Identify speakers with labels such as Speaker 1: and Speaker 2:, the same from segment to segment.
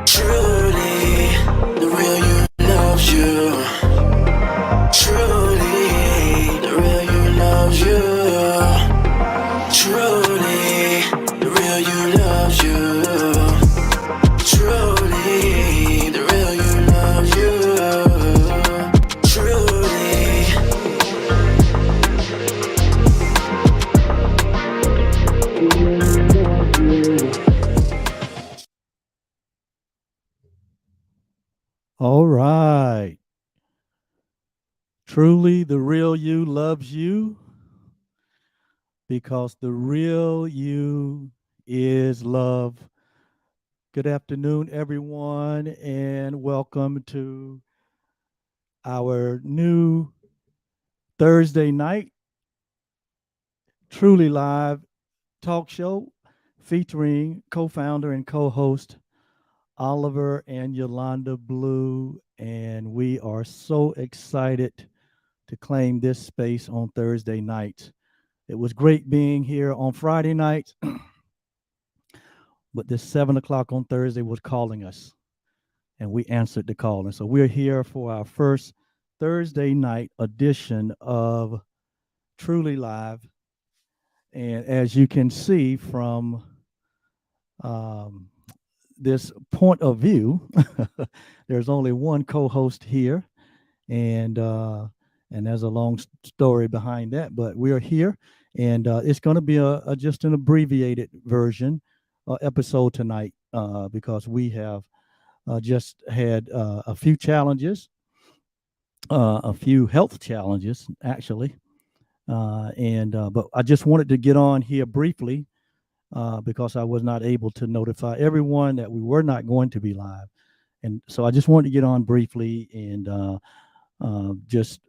Speaker 1: Truly, the real you loves you. Truly, the real you loves you. Truly, the real you loves you. Truly, the real you loves you. Truly.
Speaker 2: All right. Truly, the real you loves you because the real you is love. Good afternoon, everyone, and welcome to our new Thursday night Truly Live talk show featuring co founder and co host Oliver and Yolanda Blue. And we are so excited to claim this space on Thursday nights. It was great being here on Friday nights, but this 7 o'clock on Thursday was calling us, and we answered the call. And so we're here for our first Thursday night edition of Truly Live. And as you can see from um, this point of view, there's only one co-host here, and there's a long story behind that. But we are here, and it's going to be a just an abbreviated version episode tonight because we have just had a few challenges, a few health challenges actually, and but I just wanted to get on here briefly because I was not able to notify everyone that we were not going to be live. And so I just wanted to get on briefly and just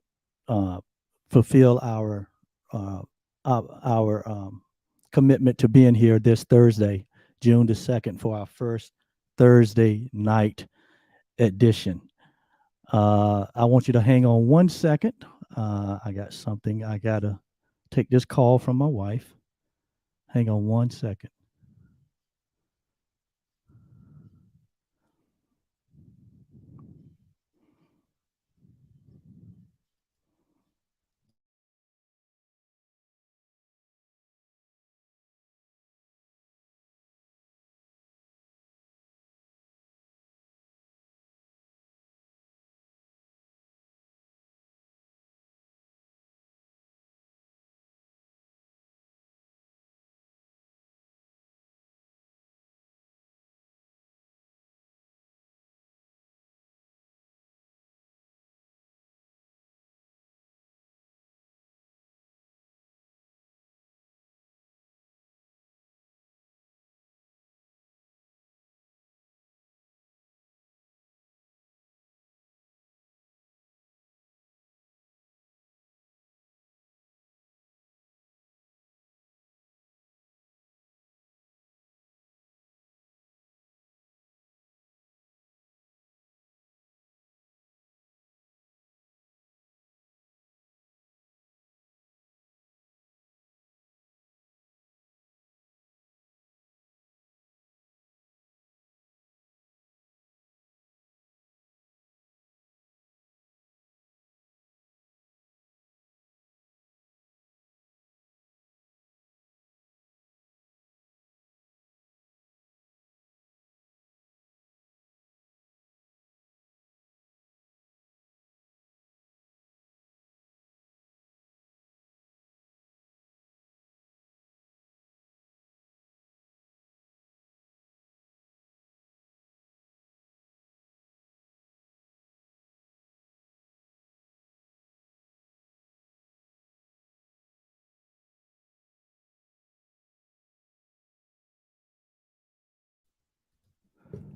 Speaker 2: uh, fulfill uh, our commitment to being here this Thursday, June the 2nd, for our first Thursday night edition. I want you to hang on 1 second. I got something. I got to take this call from my wife. Hang on 1 second.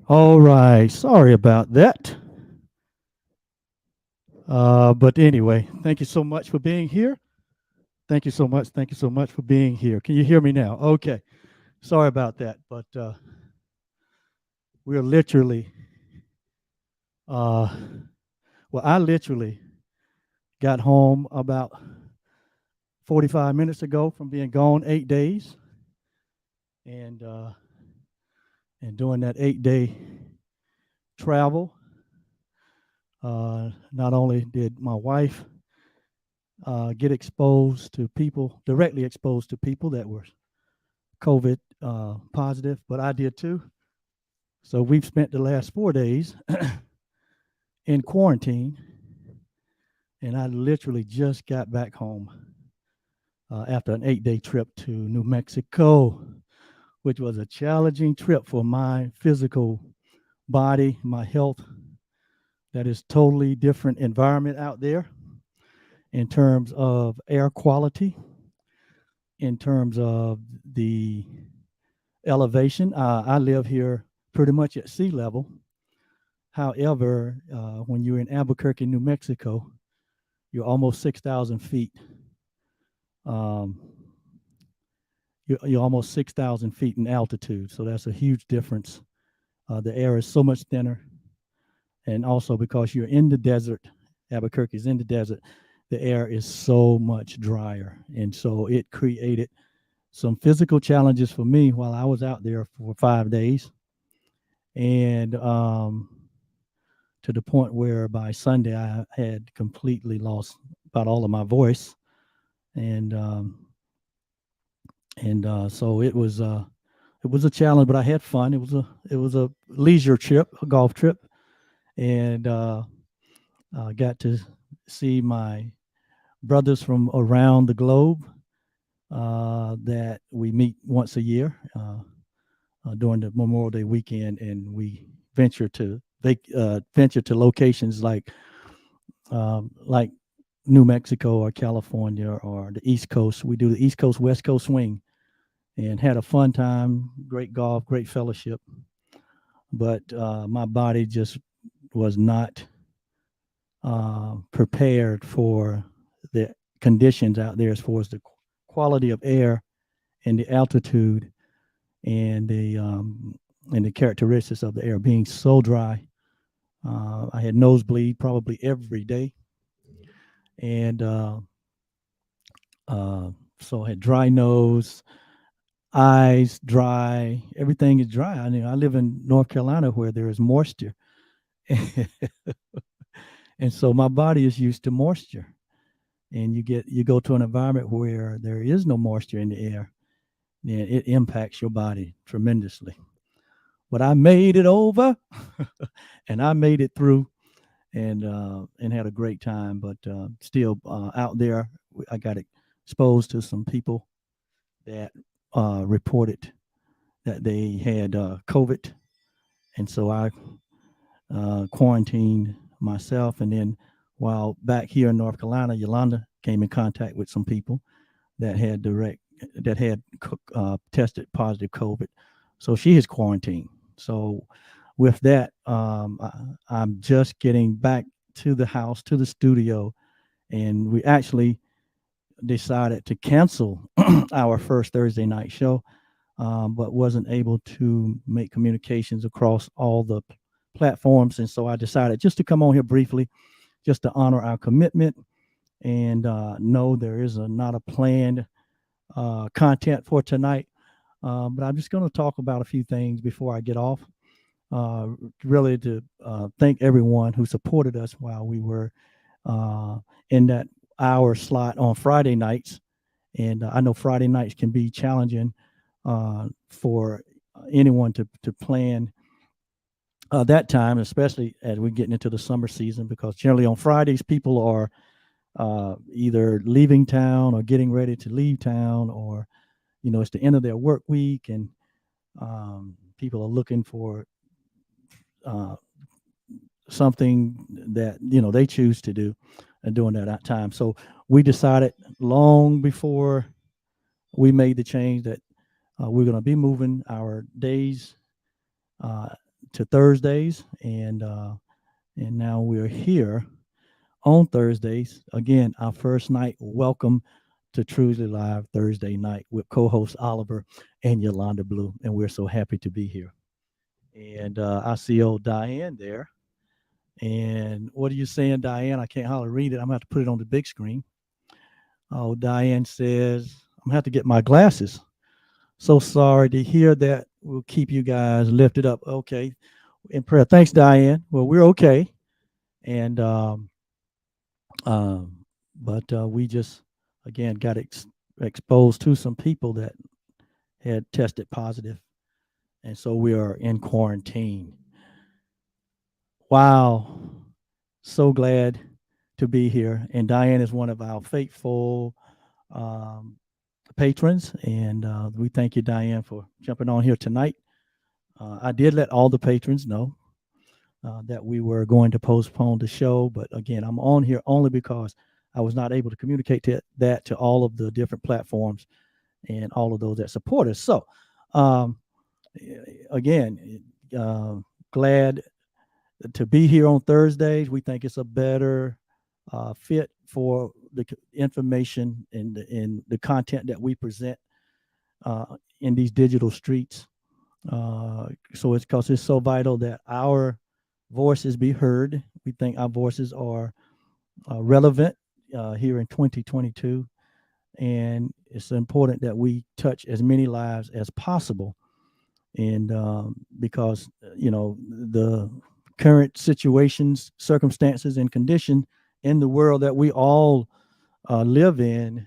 Speaker 2: All right. Sorry about that. But anyway, thank you so much for being here. Thank you so much. Thank you so much for being here. Can you hear me now? Okay. Sorry about that. But we're literally, uh, well, I literally got home about 45 minutes ago from being gone 8 days. And And during that 8 day travel, not only did my wife get exposed to people, directly exposed to people that were COVID positive, but I did too. So we've spent the last 4 days in quarantine, and I literally just got back home after an 8 day trip to New Mexico, which was a challenging trip for my physical body, my health. That is totally different environment out there in terms of air quality, in terms of the elevation. I live here pretty much at sea level. However, when you're in Albuquerque, New Mexico, you're almost 6,000 feet. Um, you're almost 6,000 feet in altitude, so that's a huge difference. The air is so much thinner, and also because you're in the desert, Albuquerque is in the desert, the air is so much drier, and so it created some physical challenges for me while I was out there for 5 days, and to the point where by Sunday I had completely lost about all of my voice, and so it was a challenge, but I had fun. It was a leisure trip, a golf trip, and got to see my brothers from around the globe that we meet once a year during the Memorial Day weekend, and we venture to venture to locations like New Mexico or California or the East Coast. We do the East Coast West Coast swing, and had a fun time. Great golf, great fellowship, but my body just was not prepared for the conditions out there as far as the quality of air and the altitude and the characteristics of the air being so dry. I had nosebleed probably every day, and so I had dry nose, eyes dry. Everything is dry. I mean, I live in North Carolina where there is moisture, and so my body is used to moisture. And you go to an environment where there is no moisture in the air, then it impacts your body tremendously. But I made it over, and I made it through, and had a great time. But still out there, I got exposed to some people that reported that they had COVID, and so I quarantined myself. And then while back here in North Carolina, Yolanda came in contact with some people that had tested positive COVID, so she is quarantined. So with that, I'm just getting back to the house, to the studio, and we actually decided to cancel our first Thursday night show, but wasn't able to make communications across all the platforms. And so I decided just to come on here briefly, just to honor our commitment, and no, there is not a planned content for tonight. But I'm just going to talk about a few things before I get off. Uh, Really to thank everyone who supported us while we were uh, in that hour slot on Friday nights. And I know Friday nights can be challenging for anyone to plan that time, especially as we're getting into the summer season, because generally on Fridays people are either leaving town or getting ready to leave town, or it's the end of their work week, and people are looking for uh, something that they choose to do and during that time. So we decided long before we made the change that we're going to be moving our days uh, to Thursdays, and now we're here on Thursdays. Again, our first night. Welcome to Truly Live Thursday night with co-host Oliver and Yolanda Blue, and we're so happy to be here. And I see old Diane there. And what are you saying, Diane? I can't hardly read it. I'm gonna have to put it on the big screen. Oh, Diane says I'm gonna have to get my glasses. So sorry to hear that, we'll keep you guys lifted up. Okay, in prayer. Thanks, Diane. Well, we're okay, and um, but we just again got exposed to some people that had tested positive, and so we are in quarantine. Wow, so glad to be here. And Diane is one of our faithful um, patrons, and we thank you, Diane, for jumping on here tonight. I did let all the patrons know that we were going to postpone the show, but again, I'm on here only because I was not able to communicate that to all of the different platforms and all of those that support us. So, um, again, glad to be here on Thursdays. We think it's a better fit for the information and the content that we present in these digital streets. So it's because it's so vital that our voices be heard. We think our voices are relevant here in 2022, and it's important that we touch as many lives as possible. And because the current situations, circumstances, and condition in the world that we all live in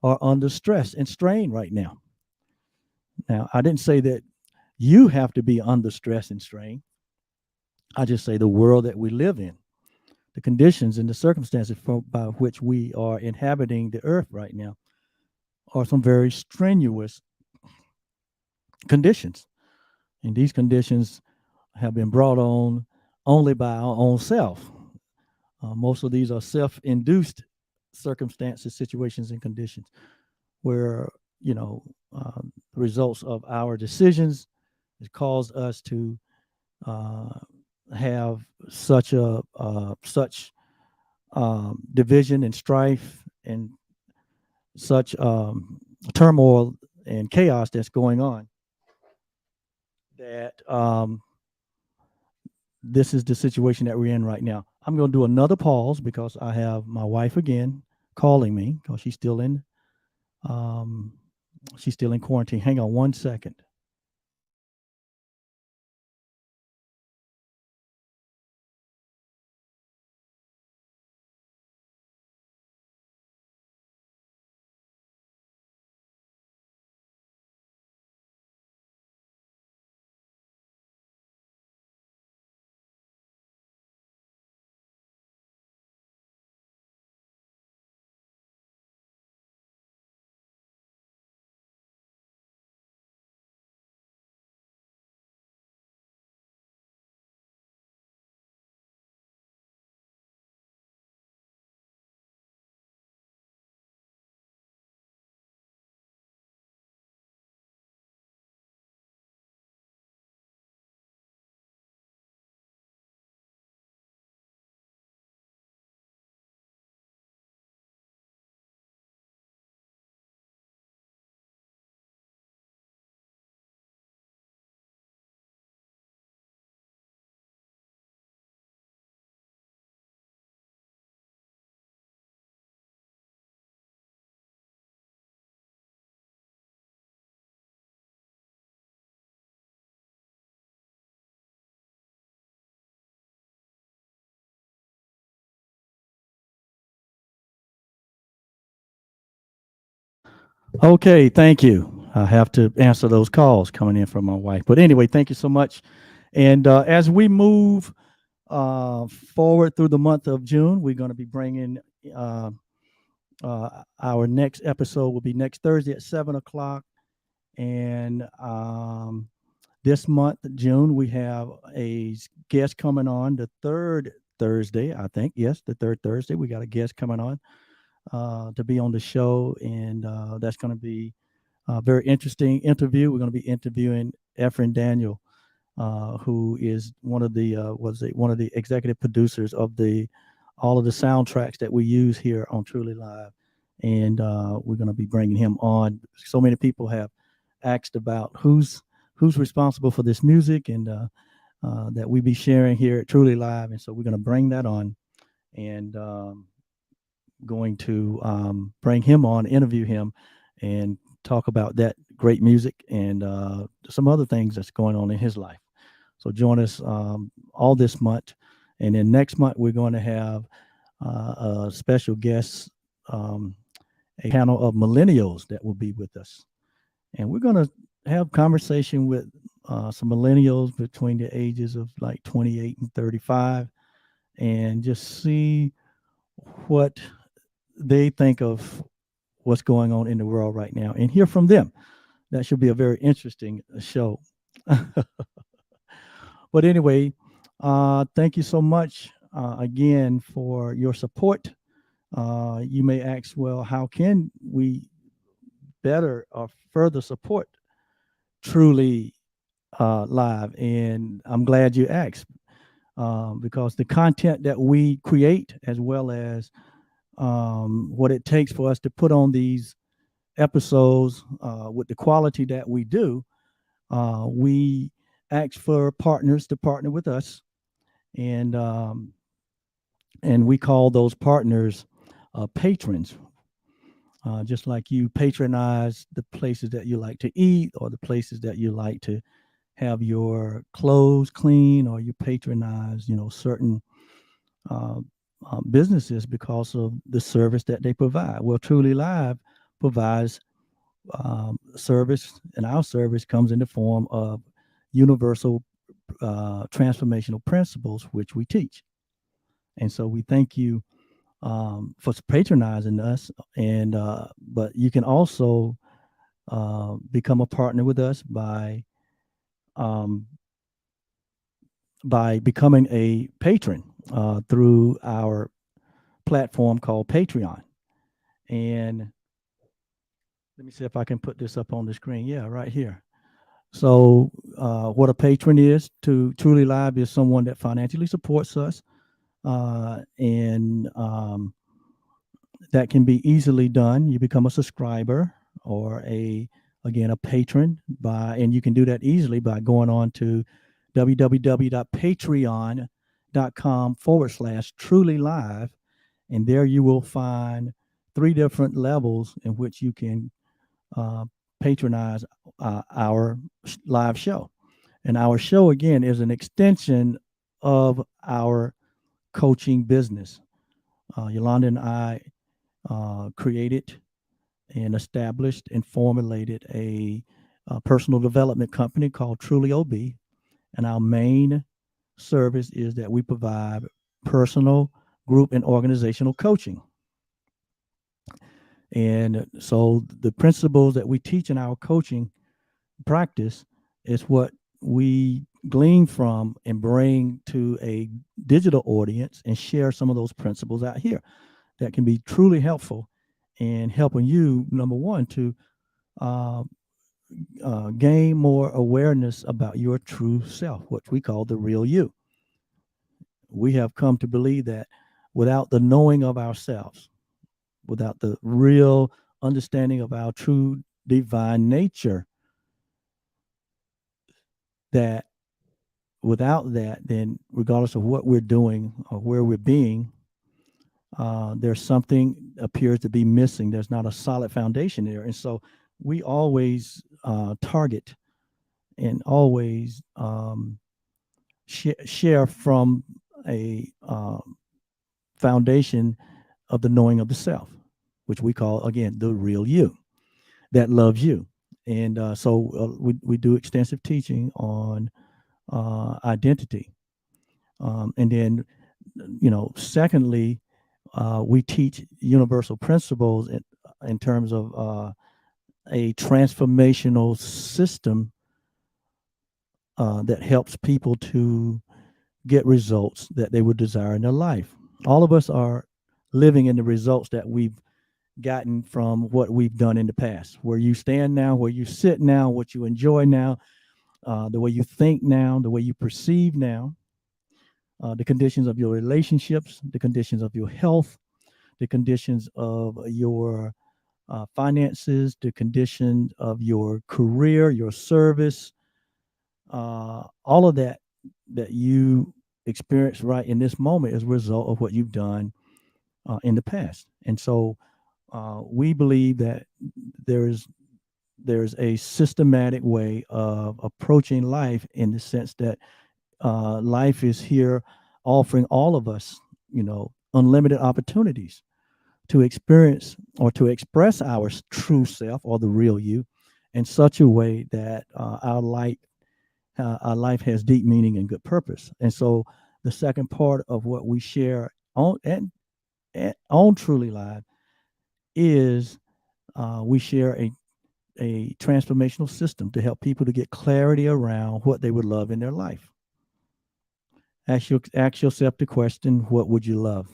Speaker 2: are under stress and strain right now. Now, I didn't say that you have to be under stress and strain. I just say the world that we live in, the conditions and the circumstances by which we are inhabiting the earth right now are some very strenuous conditions. And these conditions have been brought on only by our own self. Most of these are self induced circumstances, situations, and conditions where, the results of our decisions has caused us to uh, have such division and strife and such turmoil and chaos that's going on that this is the situation that we're in right now. I'm going to do another pause because I have my wife again calling me because um, she's still in quarantine. Hang on 1 second. Okay, thank you. I have to answer those calls coming in from my wife. But anyway, thank you so much. And as we move forward through the month of June, we're going to be bringing uh, our next episode will be next Thursday at 7 o'clock. And this month, June, we have a guest coming on the third Thursday, I think. Yes, the third Thursday. We got a guest coming on to be on the show. And that's going to be a very interesting interview. We're going to be interviewing Efren Daniel, who is one of the executive producers of the all of the soundtracks that we use here on Truly Live, and we're going to be bringing him on. So many people have asked about who's responsible for this music and that we be sharing here at Truly Live, and so we're going to bring that on and going to bring him on, interview him, and talk about that great music and some other things that's going on in his life. So join us all this month. And then next month, we're going to have a special guest, a panel of millennials that will be with us. And we're going to have conversation with some millennials between the ages of like 28 and 35 and just see what they think of what's going on in the world right now and hear from them. That should be a very interesting show. But anyway, thank you so much again for your support. You may ask, well, how can we better or further support Truly Live? And I'm glad you asked because the content that we create, as well as what it takes for us to put on these episodes with the quality that we do, we ask for partners to partner with us, and we call those partners patrons. Just like you patronize the places that you like to eat or the places that you like to have your clothes clean, or you patronize, certain uh, businesses because of the service that they provide. Well, Truly Live provides service, and our service comes in the form of universal transformational principles, which we teach. And so we thank you for patronizing us. And but you can also become a partner with us um, by becoming a patron through our platform called Patreon. And let me see if I can put this up on the screen. Yeah, right here. So, what a patron is to Truly Live is someone that financially supports us, and that can be easily done. You become a subscriber or a patron and you can do that easily by going on to www.patreon.com/truly live, and there you will find three different levels in which you can uh, patronize our live show. And our show, again, is an extension of our coaching business. Yolanda and I created and established and formulated a personal development company called Truly OB. And our main service is that we provide personal, group, and organizational coaching. And so the principles that we teach in our coaching practice is what we glean from and bring to a digital audience and share some of those principles out here that can be truly helpful in helping you, number one, to uh, gain more awareness about your true self, what we call the real you. We have come to believe that without the knowing of ourselves, without the real understanding of our true divine nature, that without that, then regardless of what we're doing or where we're being, there's something appears to be missing. There's not a solid foundation there. And so we always target and always share from a foundation of the knowing of the self, which we call, again, the real you that loves you. And we do extensive teaching on identity. And then, secondly, we teach universal principles in terms of a transformational system that helps people to get results that they would desire in their life. All of us are living in the results that we've gotten from what we've done in the past. Where you stand now, where you sit now, what you enjoy now, the way you think now, the way you perceive now, the conditions of your relationships, the conditions of your health, the conditions of your finances, the condition of your career, your service, all of that you experience right in this moment is a result of what you've done in the past. And so we believe that there is there's a systematic way of approaching life in the sense that life is here offering all of us, unlimited opportunities to experience or to express our true self or the real you in such a way that our life has deep meaning and good purpose. And so the second part of what we share on Truly Live is we share a transformational system to help people to get clarity around what they would love in their life. Ask yourself the question, what would you love?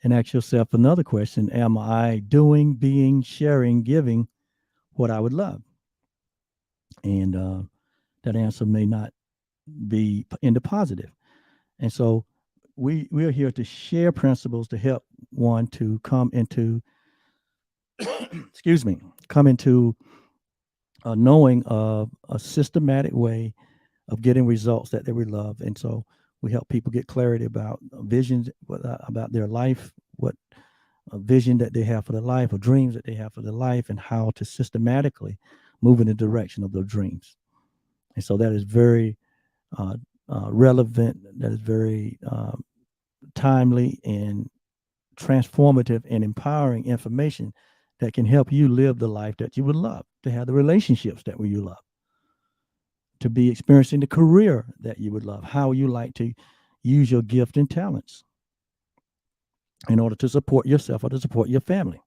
Speaker 2: And ask yourself another question, am I doing, being, sharing, giving what I would love? And that answer may not be in the positive. And so we are here to share principles to help one to come into excuse me, come into a knowing of a systematic way of getting results that they would love. And so we help people get clarity about visions, about their life, what a vision that they have for their life, or dreams that they have for their life, and how to systematically move in the direction of those dreams. And so that is very uh, relevant, that is very timely and transformative and empowering information that can help you live the life that you would love, to have the relationships that you love, to be experiencing the career that you would love, how you like to use your gift and talents in order to support yourself or to support your family.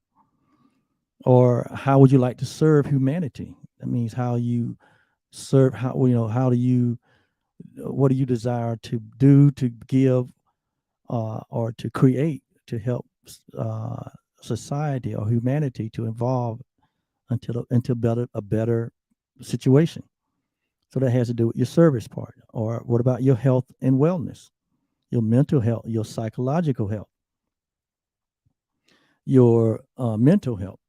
Speaker 2: Or how would you like to serve humanity? That means how you serve, how do you, what do you desire to do, to give, or to create to help uh, society or humanity to evolve until a better situation. So that has to do with your service part. Or what about your health and wellness, your mental health, your psychological health, your mental health,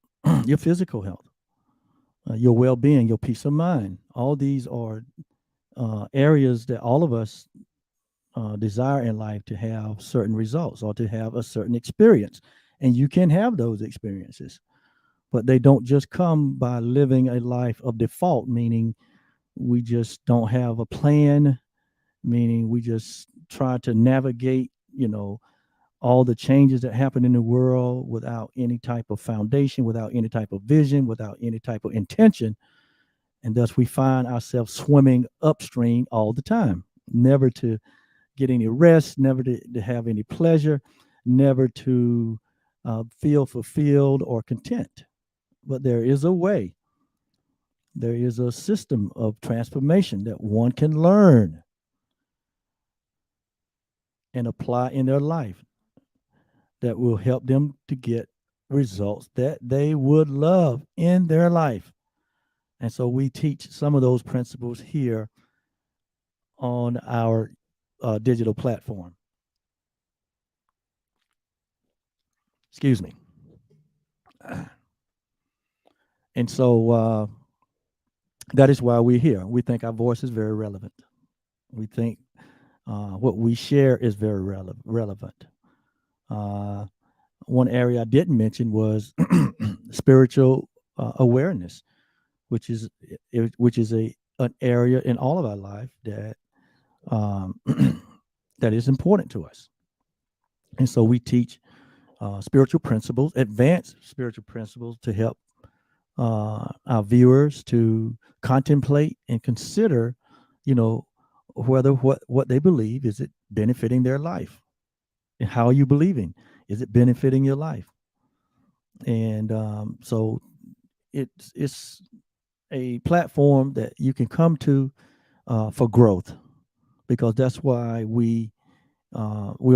Speaker 2: your physical health, your well-being, your peace of mind. All these are areas that all of us desire in life to have certain results or to have a certain experience. And you can have those experiences, but they don't just come by living a life of default, meaning we just don't have a plan, meaning we just try to navigate, all the changes that happen in the world without any type of foundation, without any type of vision, without any type of intention. And thus we find ourselves swimming upstream all the time, never to get any rest, never to have any pleasure, never to feel fulfilled or content. But there is a way, there is a system of transformation that one can learn and apply in their life that will help them to get results that they would love in their life. And so we teach some of those principles here on our digital platform. Excuse me. And so that is why we're here. We think our voice is very relevant. We think what we share is very relevant. Uh, One area I didn't mention was spiritual awareness, which is which is an area in all of our life that um, that is important to us. And so we teach spiritual principles, advanced spiritual principles, to help our viewers to contemplate and consider, you know, whether what they believe is it benefiting their life, and how are you believing? Is it benefiting your life? And so it's a platform that you can come to for growth, because that's why we're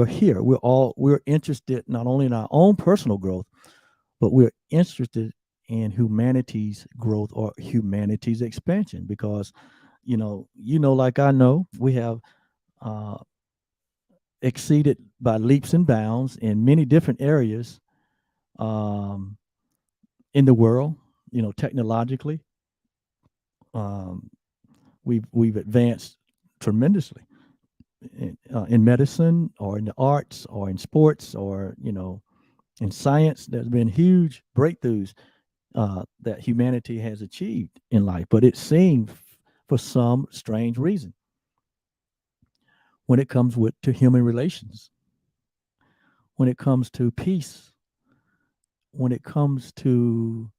Speaker 2: here. We're interested not only in our own personal growth, but we're interested in humanity's growth or humanity's expansion. Because like I know, we have uh, exceeded by leaps and bounds in many different areas um, in the world. Technologically, um, we've advanced tremendously in medicine, or in the arts, or in sports, or in science. There's been huge breakthroughs that humanity has achieved in life, but it seems for some strange reason when it comes to human relations, when it comes to peace, when it comes to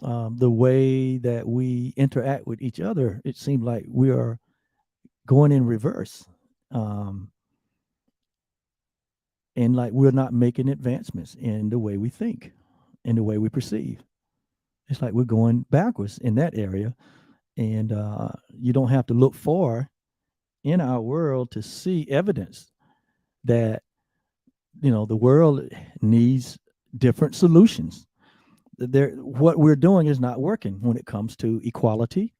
Speaker 2: the way that we interact with each other, it seems like we are going in reverse. Um, and like we're not making advancements in the way we think, in the way we perceive. It's like we're going backwards in that area. And you don't have to look far in our world to see evidence that, the world needs different solutions. What we're doing is not working when it comes to equality,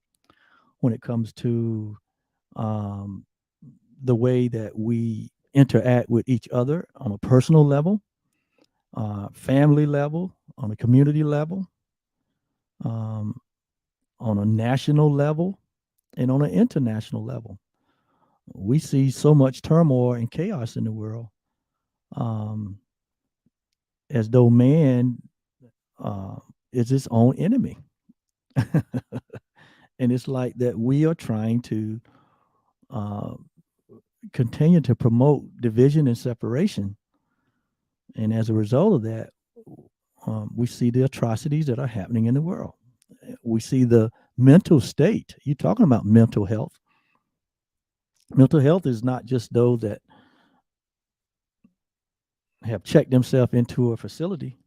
Speaker 2: when it comes to um, the way that we interact with each other on a personal level, family level, on a community level, um, on a national level, and on an international level. We see so much turmoil and chaos in the world, um, as though man uh, is its own enemy. And it's like that we are trying to uh, continue to promote division and separation. And as a result of that, we see the atrocities that are happening in the world. We see the mental state. You're talking about mental health. Mental health is not just those that have checked themselves into a facility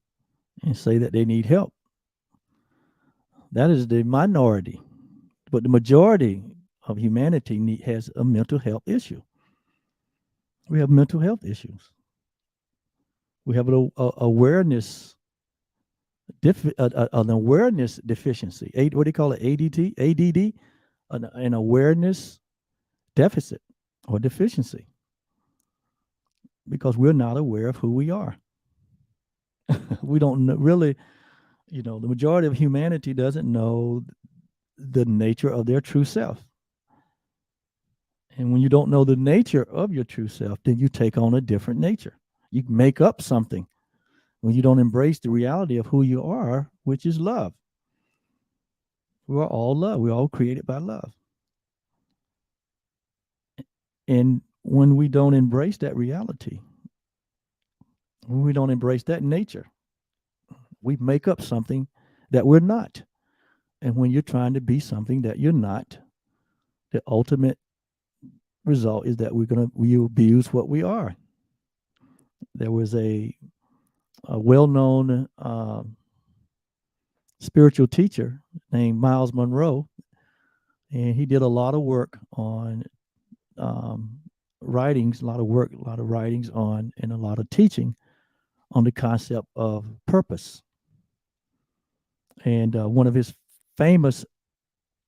Speaker 2: and say that they need help. That is the minority. But the majority of humanity has a mental health issue. We have mental health issues. We have awareness, an awareness deficiency. What do you call it? ADD, ADD, an awareness deficit or deficiency, because we're not aware of who we are. We don't really, the majority of humanity doesn't know the nature of their true self. And when you don't know the nature of your true self, then you take on a different nature. You make up something when you don't embrace the reality of who you are, which is love. We are all love. We're all created by love. And when we don't embrace that reality, when we don't embrace that nature, we make up something that we're not. And when you're trying to be something that you're not, the ultimate result is that we abuse what we are. There was a well-known spiritual teacher named Miles Monroe, and he did a lot of work on writings, a lot of writings on, and a lot of teaching on the concept of purpose. And one of his famous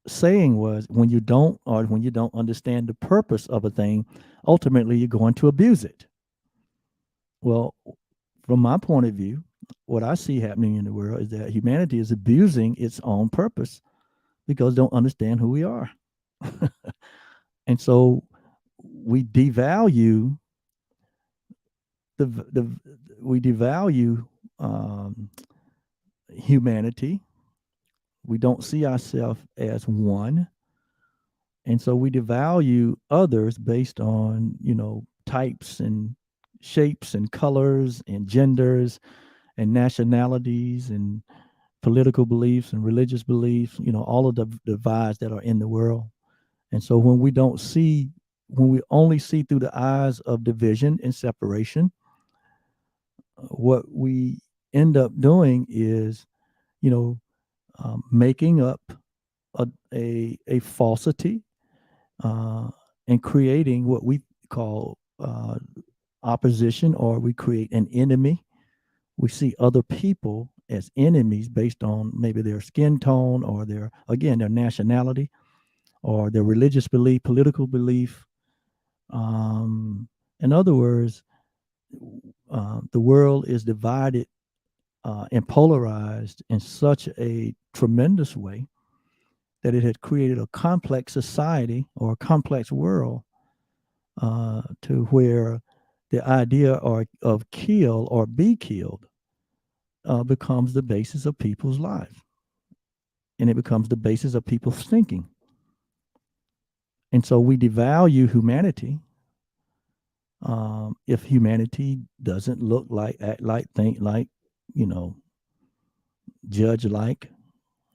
Speaker 2: saying was, when you don't understand the purpose of a thing, ultimately you're going to abuse it. Well, from my point of view, what I see happening in the world is that humanity is abusing its own purpose because they don't understand who we are. And so we devalue the we devalue um, humanity. We don't see ourselves as one, and so we devalue others based on types and shapes and colors and genders and nationalities and political beliefs and religious beliefs. All of the divides that are in the world. And so when we only see through the eyes of division and separation, what we end up doing is, you know, making up a falsity, uh, and creating what we call opposition, or we create an enemy. We see other people as enemies based on maybe their skin tone, or their nationality, or their religious belief, political belief. In other words, the world is divided and polarized in such a tremendous way that it had created a complex society or a complex world, to where the idea of kill or be killed becomes the basis of people's lives. and it becomes the basis of people's thinking. And so we devalue humanity if humanity doesn't look like, act like, think like, you know, judge like,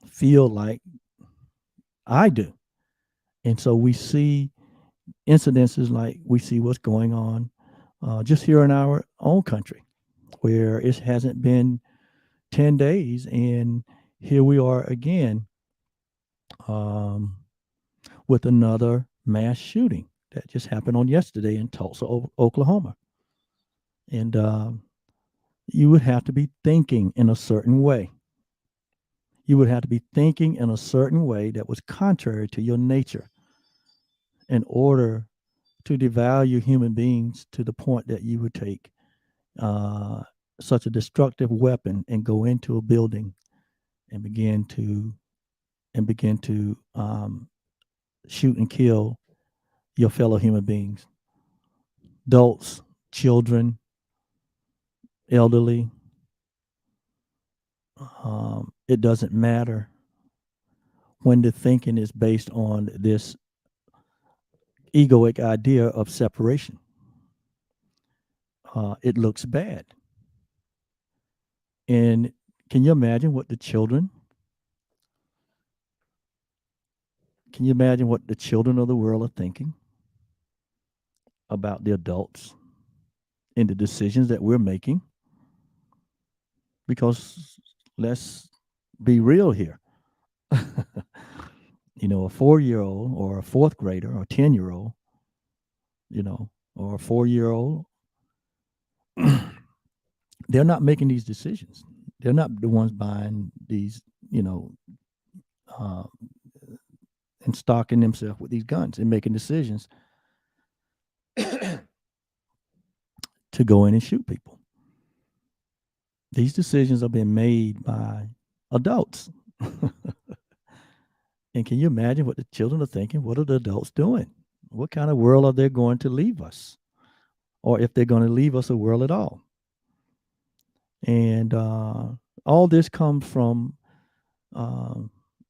Speaker 2: feel like I do. And so we see incidences like we see what's going on just here in our own country, where it hasn't been 10 days, and here we are again um, with another mass shooting that just happened on yesterday in Tulsa, Oklahoma. And you would have to be thinking in a certain way. You would have to be thinking in a certain way that was contrary to your nature in order to devalue human beings to the point that you would take uh, such a destructive weapon and go into a building and begin to shoot and kill your fellow human beings, adults, children, elderly. It doesn't matter when the thinking is based on this egoic idea of separation. It looks bad. And can you imagine what the children? Can you imagine what the children of the world are thinking about the adults and the decisions that we're making? Because let's be real here. A 4 year old or a fourth grader or a 10-year old, or a 4 year old, they're not making these decisions. They're not the ones buying these, uh, and stocking themselves with these guns and making decisions to go in and shoot people. These decisions are being made by adults. And can you imagine what the children are thinking? What are the adults doing? What kind of world are they going to leave us? Or if they're going to leave us a world at all? And all this comes from uh,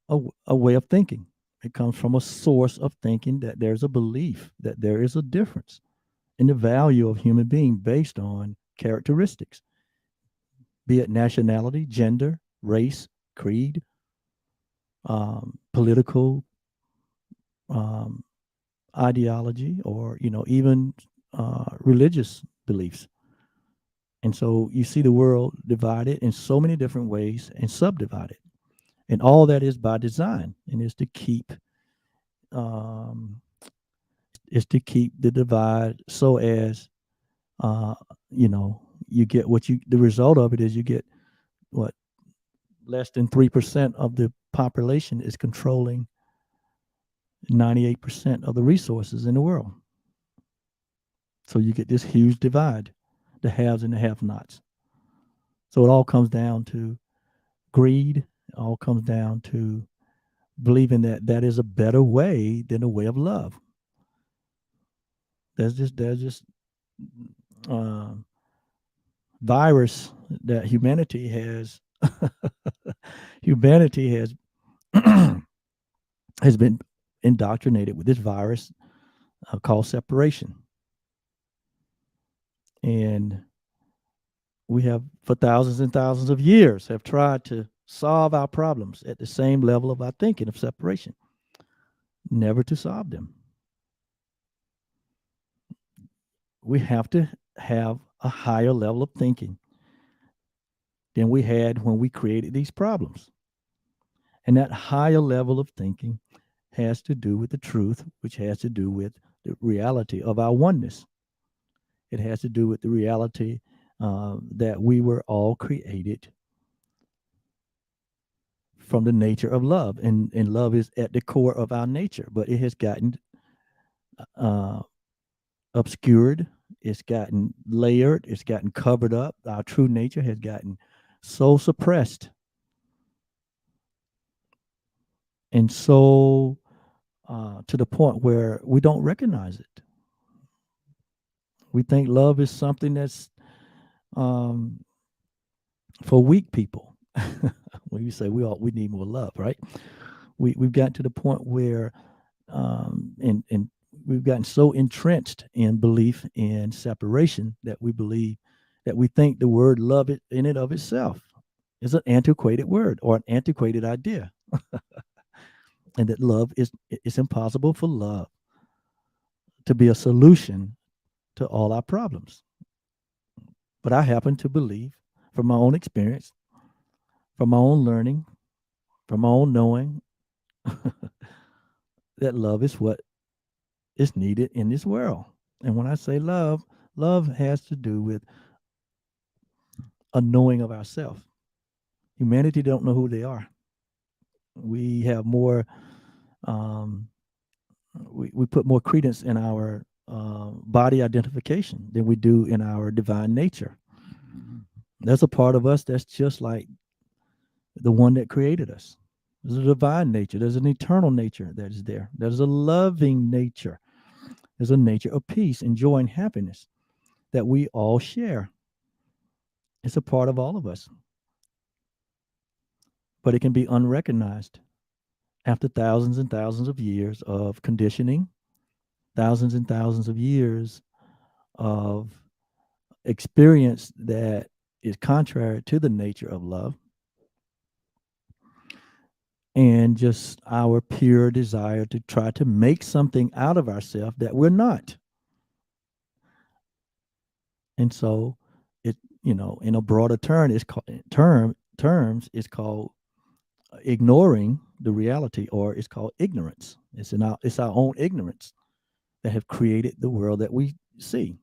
Speaker 2: a way of thinking. It comes from a source of thinking that there's a belief that there is a difference in the value of human being based on characteristics, be it nationality, gender, race, creed, political um, ideology, or even religious beliefs. And so you see the world divided in so many different ways and subdivided, and all that is by design, and um, is to keep the divide so as uh, you know you get what you the result of it is you get what less than 3% of the population is controlling 98% of the resources in the world. So you get this huge divide, the haves and the have-nots. So it all comes down to greed. It all comes down to believing that that is a better way than a way of love. There's just uh, virus that humanity has has been indoctrinated with this virus called separation. And we have, for thousands and thousands of years, have tried to solve our problems at the same level of our thinking of separation, never to solve them. We have to have a higher level of thinking than we had when we created these problems. And that higher level of thinking has to do with the truth, which has to do with the reality of our oneness. It has to do with the reality that we were all created from the nature of love, and love is at the core of our nature, but it has gotten uh, obscured, it's gotten layered, it's gotten covered up. Our true nature has gotten so suppressed and so to the point where we don't recognize it. We think love is something that's um, for weak people, when you say we need more love, right? We've gotten to the point where and we've gotten so entrenched in belief in separation that we believe that we think the word love it in and of itself is an antiquated word or an antiquated idea, and that love is it's impossible for love to be a solution to all our problems. But I happen to believe, from my own experience, from my own learning, from my own knowing, that love is what is needed in this world. And when I say love, love has to do with a knowing of ourselves. Humanity don't know who they are. We have more, um, we put more credence in our body identification than we do in our divine nature. There's a part of us that's just like the one that created us. There's a divine nature. There's an eternal nature that is there. There's a loving nature. There's a nature of peace and joy and happiness that we all share. It's a part of all of us, but it can be unrecognized after thousands and thousands of years of conditioning, thousands and thousands of years of experience that is contrary to the nature of love, and just our pure desire to try to make something out of ourselves that we're not. And so it, in a broader term, it's called terms, it's called ignoring the reality, or it's called ignorance. It's our own ignorance that have created the world that we see.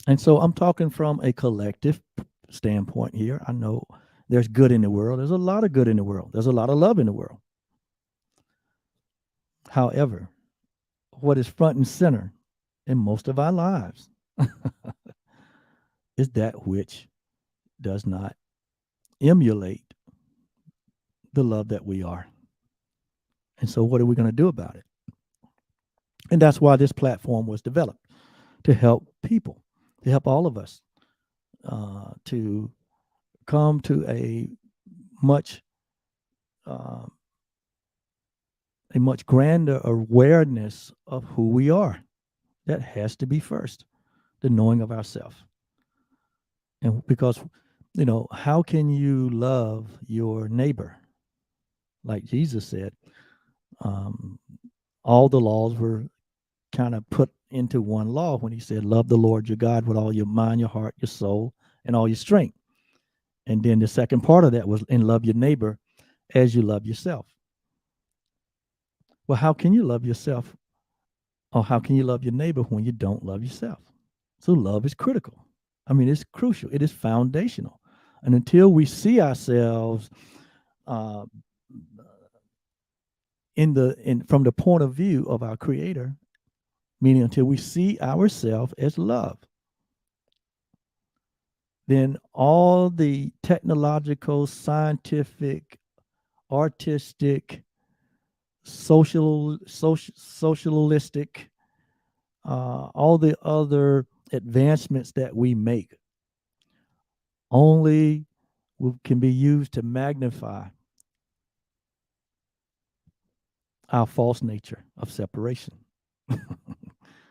Speaker 2: And so I'm talking from a collective standpoint here. I know there's good in the world. There's a lot of good in the world. There's a lot of love in the world. However, what is front and center in most of our lives is that which does not emulate the love that we are. And so, what are we going to do about it? And that's why this platform was developed, to help people, to help all of us to come to much uh, a much grander awareness of who we are. That has to be first, the knowing of ourselves. And because, how can you love your neighbor? Like Jesus said, um, all the laws were kind of put into one law when he said, love the Lord your God with all your mind, your heart, your soul, and all your strength. And then the second part of that was, and love your neighbor as you love yourself. Well, how can you love yourself, or how can you love your neighbor when you don't love yourself? So love is critical. I mean, it's crucial. It is foundational. And until we see ourselves uh, from the point of view of our Creator, meaning until we see ourselves as love, then all the technological, scientific, artistic, socialistic, all the other advancements that we make only can be used to magnify our false nature of separation.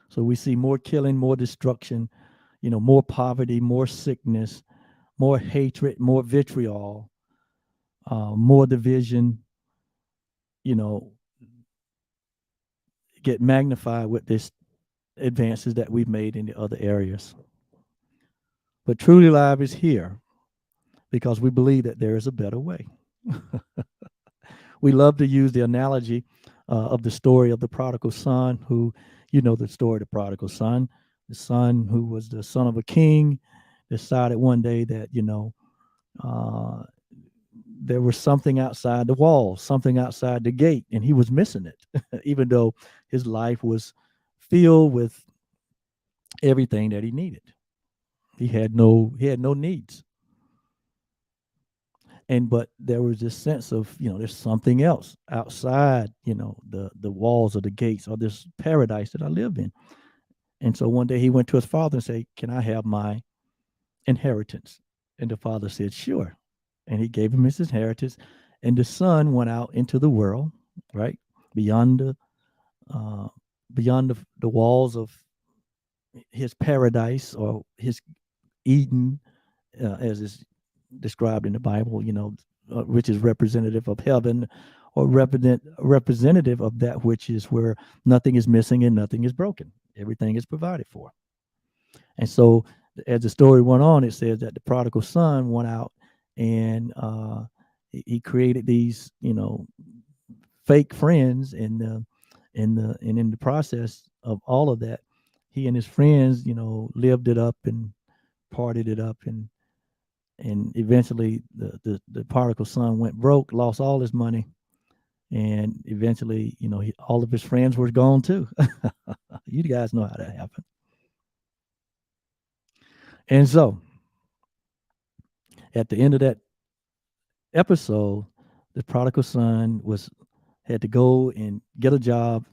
Speaker 2: So we see more killing, more destruction, more poverty, more sickness, more hatred, more vitriol, more division, you know, get magnified with this advances that we've made in the other areas. But Truly Live is here because we believe that there is a better way. We love to use the analogy of the story of the prodigal son, who, the story of the prodigal son, the son who was the son of a king, decided one day that, uh, there was something outside the wall, something outside the gate, and he was missing it, even though his life was filled with everything that he needed. He had no needs. And but there was this sense of, there's something else outside, the walls or the gates or this paradise that I live in. And so one day he went to his father and said, can I have my inheritance? And the father said, sure. And he gave him his inheritance. And the son went out into the world, right? Beyond uh, the walls of his paradise or his Eden, as is described in the Bible, which is representative of heaven or representative of that which is where nothing is missing and nothing is broken. Everything is provided for. And so, as the story went on, it says that the prodigal son went out and he created these, fake friends, and in the process of all of that, he and his friends, lived it up and partied it up, and eventually the prodigal son went broke, lost all his money, and eventually, all of his friends were gone too. You guys know how that happened. And so, at the end of that episode, the prodigal son was had to go and get a job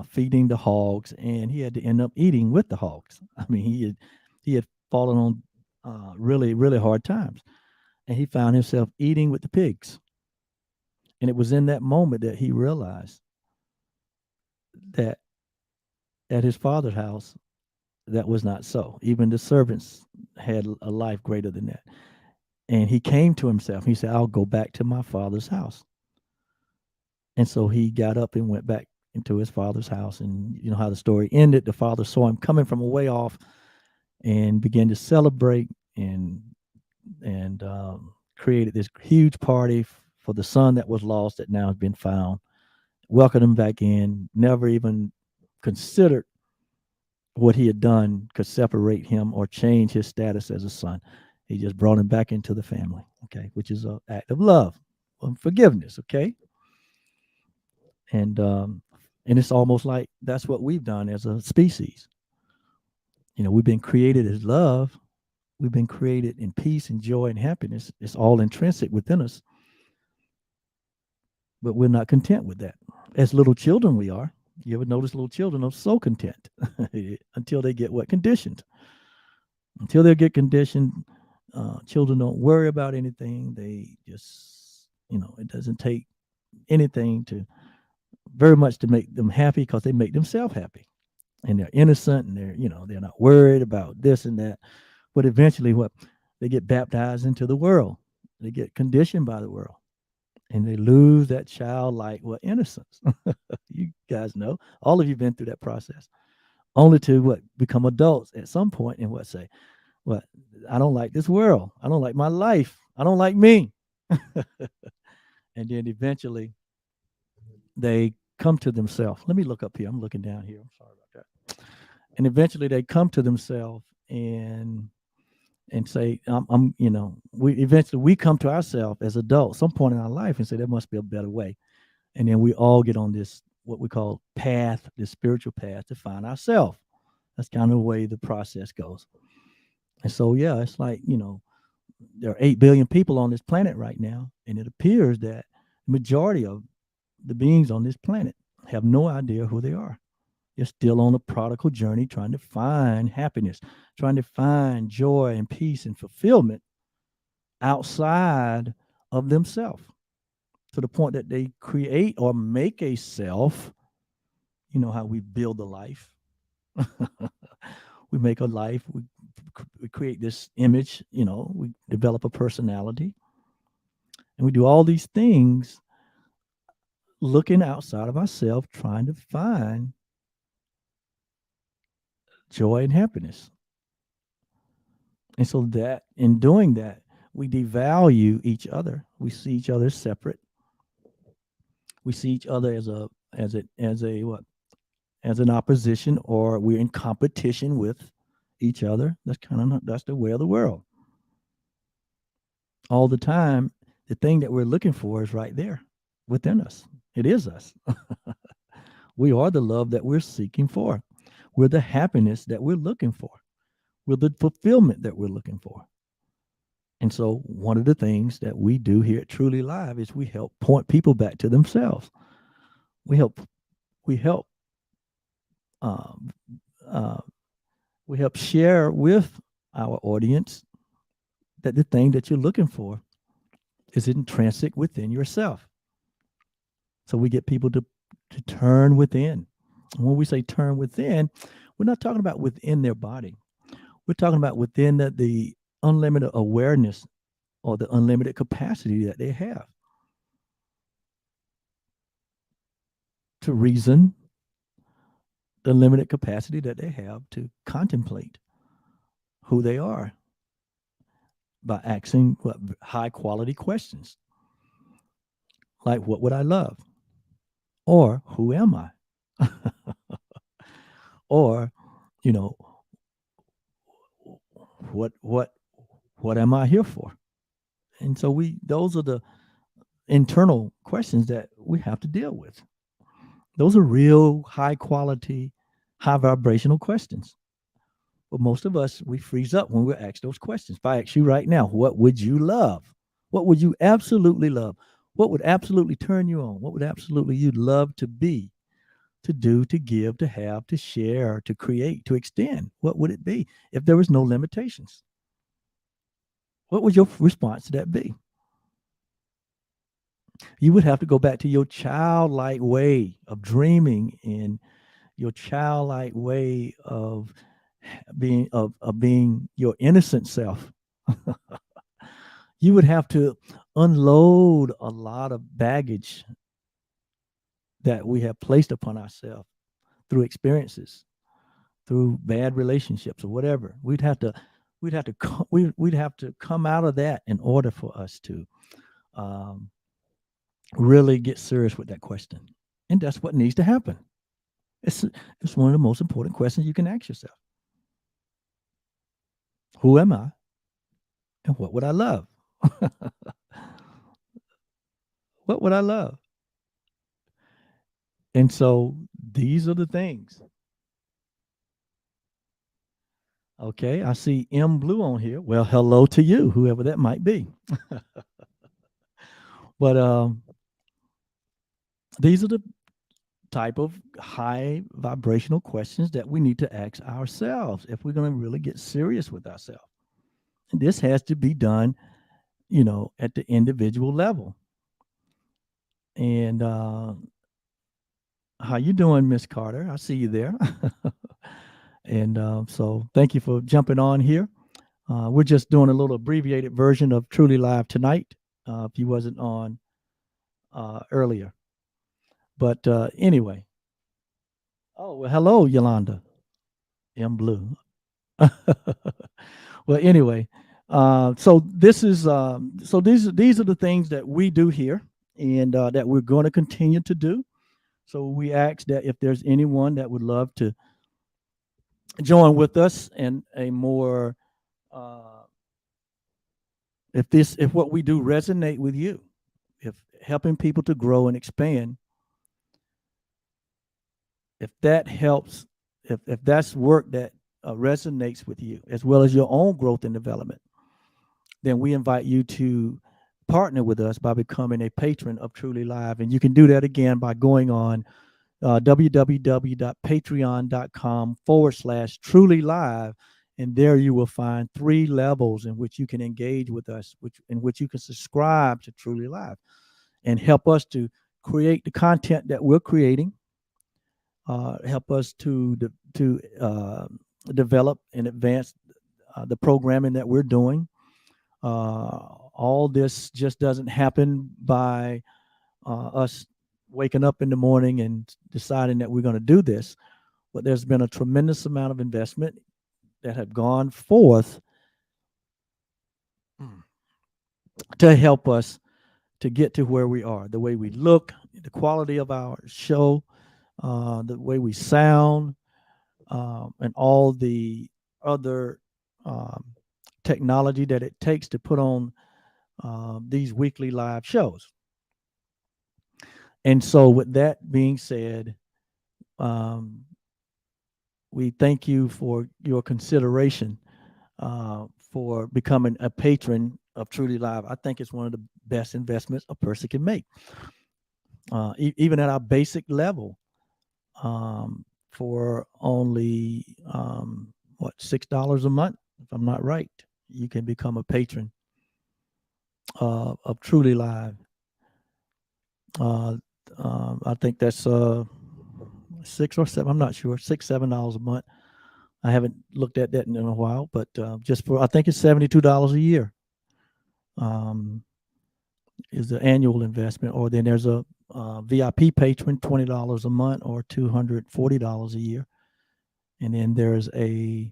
Speaker 2: feeding the hogs, and he had to end up eating with the hogs. I mean, he had fallen on really really hard times, and he found himself eating with the pigs. And it was in that moment that he realized that at his father's house, that was not so. Even the servants had a life greater than that. And he came to himself. He said, I'll go back to my father's house. And so he got up and went back into his father's house. And you know how the story ended. The father saw him coming from a way off and began to celebrate, and created this huge party for the son that was lost that now has been found. Welcomed him back in. Never even considered what he had done could separate him or change his status as a son. He just brought him back into the family, okay, which is an act of love, forgiveness, okay, and it's almost like that's what we've done as a species. We've been created as love. We've been created in peace and joy and happiness. It's all intrinsic within us, but we're not content with that. As little children, we are. You ever notice little children are so content until they get what conditioned? Until they get conditioned, children don't worry about anything. They just, it doesn't take anything to very much to make them happy, because they make themselves happy, and they're innocent, and they're not worried about this and that. But eventually, what they get baptized into the world, they get conditioned by the world, and they lose that childlike innocence. You guys know, all of you been through that process, only to become adults at some point and say, what, I don't like this world. I don't like my life. I don't like me. And then eventually they come to themselves. Let me look up here. I'm looking down here. I'm sorry about that. And eventually they come to themselves and say, we come to ourselves as adults some point in our life and say there must be a better way. And then we all get on this, what we call path, this spiritual path to find ourselves. That's kind of the way the process goes. And so, yeah, it's like, there are 8 billion people on this planet right now. And it appears that the majority of the beings on this planet have no idea who they are. They're still on a prodigal journey, trying to find happiness, trying to find joy and peace and fulfillment outside of themselves, to the point that they create or make a self. You know how we build a life. We make a life. We create this image. We develop a personality, and we do all these things, looking outside of ourselves, trying to find joy and happiness. And so that in doing that, we devalue each other. We see each other separate. We see each other as an opposition, or we're in competition with each other. That's the way of the world. All the time, the thing that we're looking for is right there within us. It is us. We are the love that we're seeking for. We're the happiness that we're looking for. We're the fulfillment that we're looking for. And so one of the things that we do here at Truly Live is we help point people back to themselves. We help we help uh, uh, we help share with our audience that the thing that you're looking for is intrinsic within yourself. So we get people to turn within. And when we say turn within, we're not talking about within their body. We're talking about within the unlimited awareness or the unlimited capacity that they have to reason, the limited capacity that they have to contemplate who they are by asking high quality questions like, what would I love? Or who am I? Or, you know, what what what am I here for? And so those are the internal questions that we have to deal with. Those are real high quality, high vibrational questions. But most of us, we freeze up when we're asked those questions. If I ask you right now, what would you love? What would you absolutely love? What would absolutely turn you on? What would absolutely you'd love to be, to do, to give, to have, to share, to create, to extend? What would it be if there was no limitations? What would your response to that be? You would have to go back to your childlike way of dreaming and your childlike way of being your innocent self. You would have to unload a lot of baggage that we have placed upon ourselves through experiences, through bad relationships or whatever. We'd have to come out of that in order for us to um, really get serious with that question. And that's what needs to happen. It's it's one of the most important questions you can ask yourself. Who am I and what would I love? What would I love? And so these are the things. Okay, I see M Blue on here. Well, hello to you, whoever that might be. But these are the type of high vibrational questions that we need to ask ourselves if we're going to really get serious with ourselves. And this has to be done, at the individual level. And how you doing, Miss Carter? I see you there. And so thank you for jumping on here. We're just doing a little abbreviated version of Truly Live tonight. If you wasn't on earlier, but anyway. Oh well, hello, Yolanda M Blue. Well, anyway, so these are the things that we do here, and that we're going to continue to do. So we ask that if there's anyone that would love to join with us in a more uh, if what we do resonate with you, if helping people to grow and expand, if that helps, if that's work that resonates with you as well as your own growth and development, then we invite you to partner with us by becoming a patron of Truly Live. And you can do that again by going on www.patreon.com/Truly Live. And there you will find 3 levels in which you can engage with us, in which you can subscribe to Truly Live and help us to create the content that we're creating, help us to develop and advance the programming that we're doing. All this just doesn't happen by us waking up in the morning and deciding that we're going to do this, but there's been a tremendous amount of investment that have gone forth to help us to get to where we are, the way we look, the quality of our show, the way we sound, and all the other um, technology that it takes to put on these weekly live shows. And so, with that being said, um, we thank you for your consideration for becoming a patron of Truly Live. I think it's one of the best investments a person can make, even at our basic level, for only $6 a month, if I'm not right. you can become a patron of Truly Live. Uh, I think that's 6 or 7. I'm not sure. $6, $7 a month. I haven't looked at that in a while, but just for I think it's $72 a year. Um, is the annual investment, or then there's a VIP patron, $20 a month, or $240 a year, and then there's a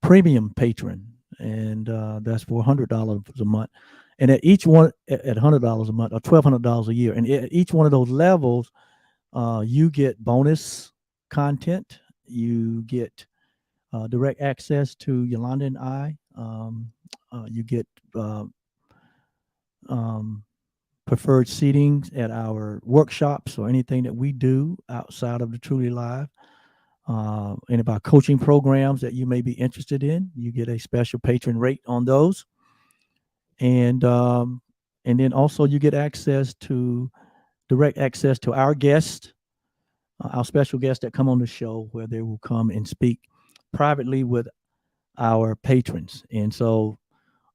Speaker 2: premium patron, and that's for $100 a month. And at each one, at $100 a month or $1,200 a year, and at each one of those levels, you get bonus content. You get direct access to Yolanda and I. You get um, preferred seatings at our workshops or anything that we do outside of the Truly Live. Any of our coaching programs that you may be interested in, you get a special patron rate on those, and then also you get access to direct access to our guests, our special guests that come on the show, where they will come and speak privately with our patrons, and so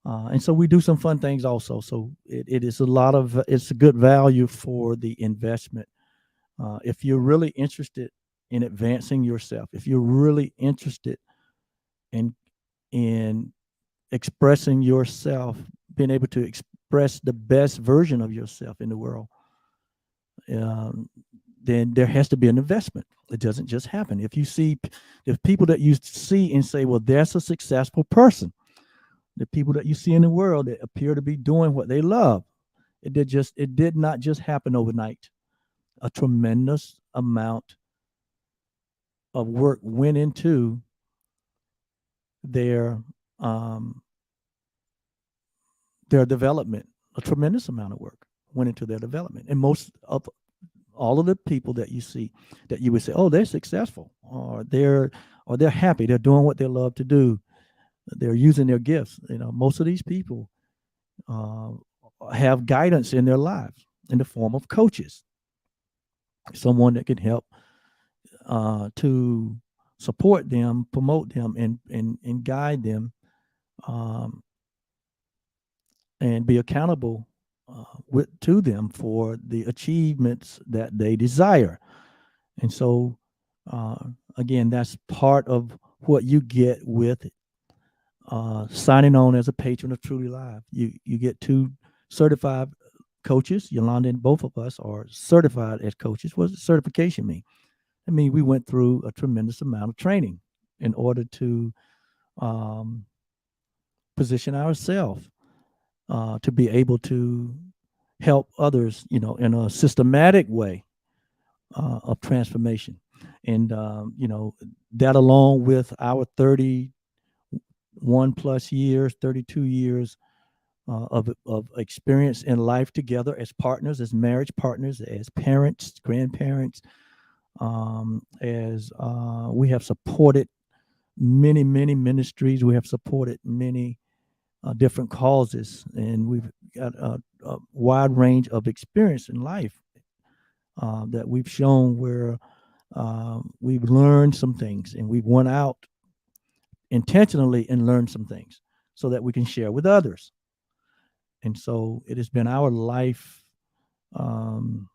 Speaker 2: we do some fun things also. So it is a lot of it's a good value for the investment. If you're really interested in advancing yourself, if you're really interested in in expressing yourself, being able to express the best version of yourself in the world, um, then there has to be an investment. It doesn't just happen. If people that you see and say, well, that's a successful person, the people that you see in the world that appear to be doing what they love, it did not just happen overnight. A tremendous amount of work went into their um, their development. A tremendous amount of work went into their development, and most of all of the people that you see, that you would say, oh, they're successful, or they're happy, they're doing what they love to do, they're using their gifts. Most of these people uh, have guidance in their lives in the form of coaches, someone that can help to support them, promote them, and guide them, um, and be accountable to them for the achievements that they desire. And so, uh, again, that's part of what you get with signing on as a patron of Truly Live. You get two certified coaches. Yolanda and both of us are certified as coaches. What does certification mean? I mean, we went through a tremendous amount of training in order to um, position ourselves to be able to help others, in a systematic way of transformation. And, that along with our 31 plus years, 32 years of experience in life together as partners, as marriage partners, as parents, grandparents, as we have supported many, many ministries. We have supported many different causes, and we've got a wide range of experience in life that we've shown where we've learned some things, and we've went out intentionally and learned some things so that we can share with others. And so it has been our life. Um,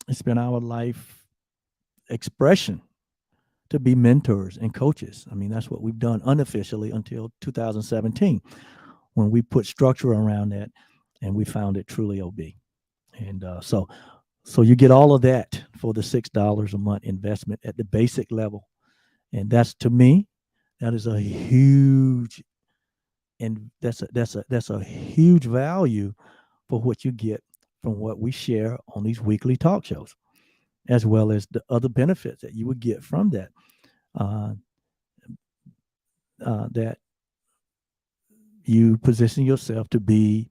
Speaker 2: it's been our life expression to be mentors and coaches. I mean, that's what we've done unofficially until 2017, when we put structure around that, and we found it Truly OB. And so you get all of that for the $6 a month investment at the basic level, and that's, to me, that is a huge, and that's a huge value for what you get from what we share on these weekly talk shows, as well as the other benefits that you would get from that. Uh, that you position yourself to be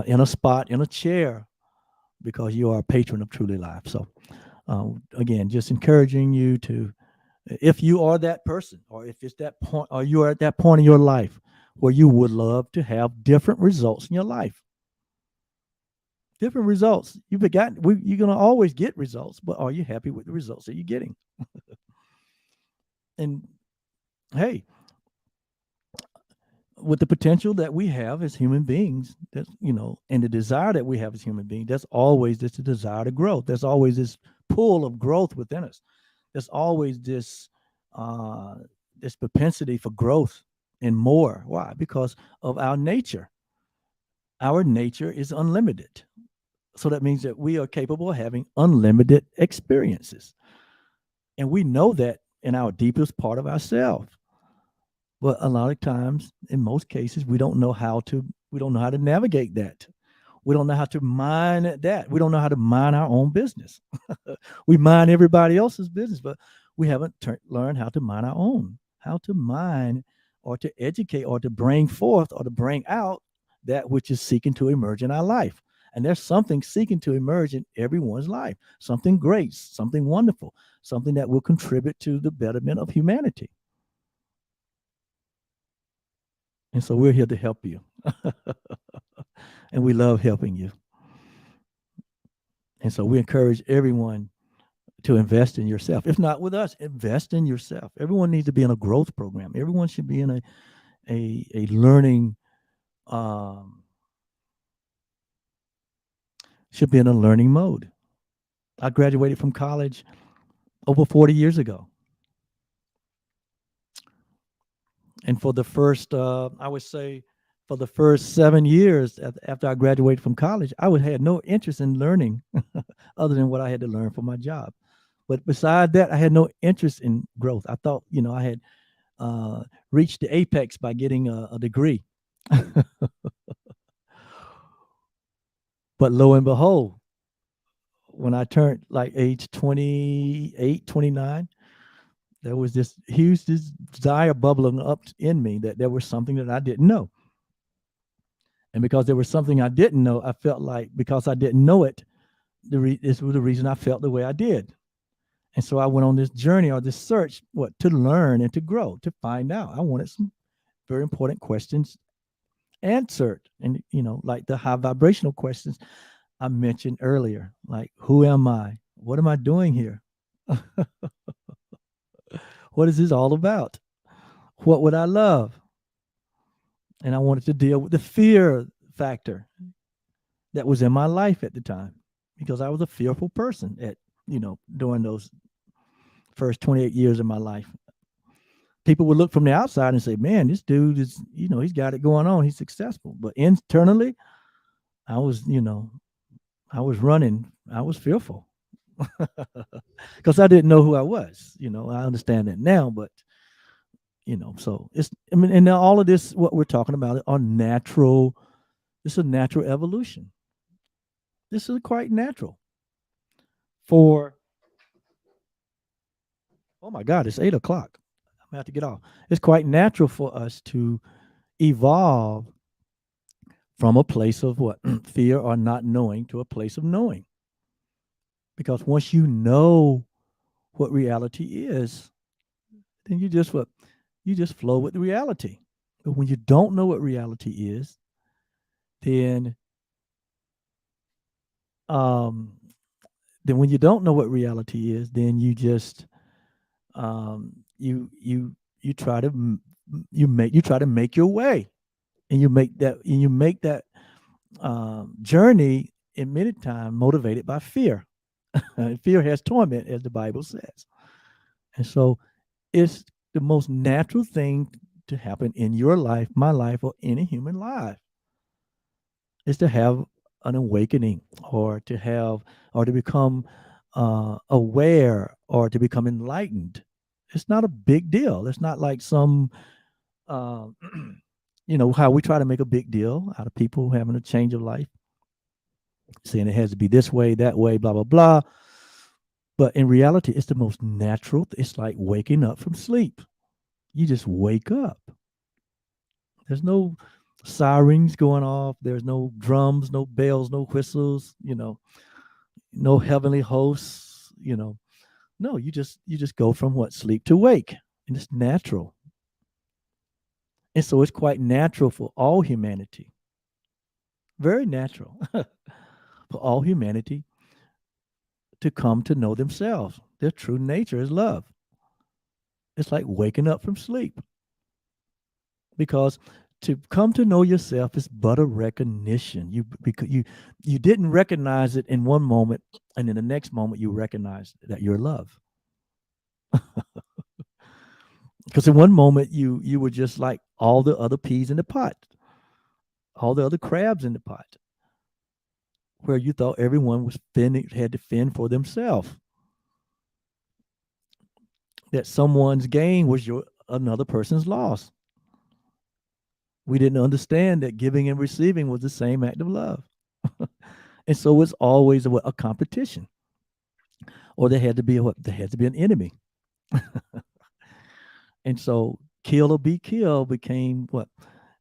Speaker 2: in a spot, in a chair, because you are a patron of Truly Life. So, again, just encouraging you to, if you are that person, or if it's that point, or you are at that point in your life where you would love to have different results in your life, different results. You've got, you're going to always get results, but are you happy with the results that you're getting? And hey, with the potential that we have as human beings, that and the desire that we have as human beings, that's always this desire to grow. There's always this pull of growth within us. There's always uh, this propensity for growth and more. Why? Because of our nature. Our nature is unlimited. So that means that we are capable of having unlimited experiences. And we know that in our deepest part of ourselves. But a lot of times, in most cases, we don't know how to navigate that. We don't know how to mind that. We don't know how to mind our own business. We mind everybody else's business, but we haven't learned how to mind our own, how to mind or to educate or to bring forth or to bring out that which is seeking to emerge in our life. And there's something seeking to emerge in everyone's life, something great, something wonderful, something that will contribute to the betterment of humanity. And so we're here to help you. And we love helping you. And so we encourage everyone to invest in yourself. If not with us, invest in yourself. Everyone needs to be in a growth program. Everyone should be in a learning um, should be in a learning mode. I graduated from college over 40 years ago. And for the first, I would say, for the first 7 years after I graduated from college, had no interest in learning other than what I had to learn for my job. But beside that, I had no interest in growth. I thought, I had uh, reached the apex by getting a degree. But lo and behold, when I turned like age 28, 29, there was this huge desire bubbling up in me that there was something that I didn't know. And because there was something I didn't know, I felt like because I didn't know it, this was the reason I felt the way I did. And so I went on this journey or this search, to learn and to grow, to find out. I wanted some very important questions answered. And, like the high vibrational questions I mentioned earlier, like, who am I? What am I doing here? What is this all about? What would I love? And I wanted to deal with the fear factor that was in my life at the time because I was a fearful person during those first 28 years of my life. People would look from the outside and say, man, this dude is, he's got it going on. He's successful. But internally, I was, I was running. I was fearful because I didn't know who I was. I understand that now, but, so and now all of this, what we're talking about are natural. This is a natural evolution. This is quite natural for, oh my God, it's 8 o'clock. I'm going to have to get off. It's quite natural for us to evolve from a place of what? Fear or not knowing to a place of knowing. Because once you know what reality is, then you just what? You just flow with the reality. But when you don't know what reality is, then um when you don't know what reality is, then you just you try to you try to make your way, and you make that journey in many times motivated by fear. Fear has torment, as the Bible says. And so it's the most natural thing to happen in your life, my life, or any human life is to have an awakening or to become aware or to become enlightened. It's not a big deal. It's not like some, uh, how we try to make a big deal out of people having a change of life, saying it has to be this way, that way, blah, blah, blah. But in reality, it's the most natural. It's like waking up from sleep. You just wake up. There's no sirens going off. There's no drums, no bells, no whistles, no heavenly hosts, No, you just go from what? Sleep to wake. And it's natural. And so it's quite natural for all humanity. Very natural for all humanity to come to know themselves. Their true nature is love. It's like waking up from sleep. Because To come to know yourself is but a recognition. You didn't recognize it in one moment, and in the next moment you recognize that you're loved. Because in one moment you were just like all the other peas in the pot, all the other crabs in the pot, where you thought everyone was fending, had to fend for themselves. That someone's gain was your another person's loss. We didn't understand that giving and receiving was the same act of love. And so it's always a competition, or there had to be there had to be an enemy. And so kill or be killed became what?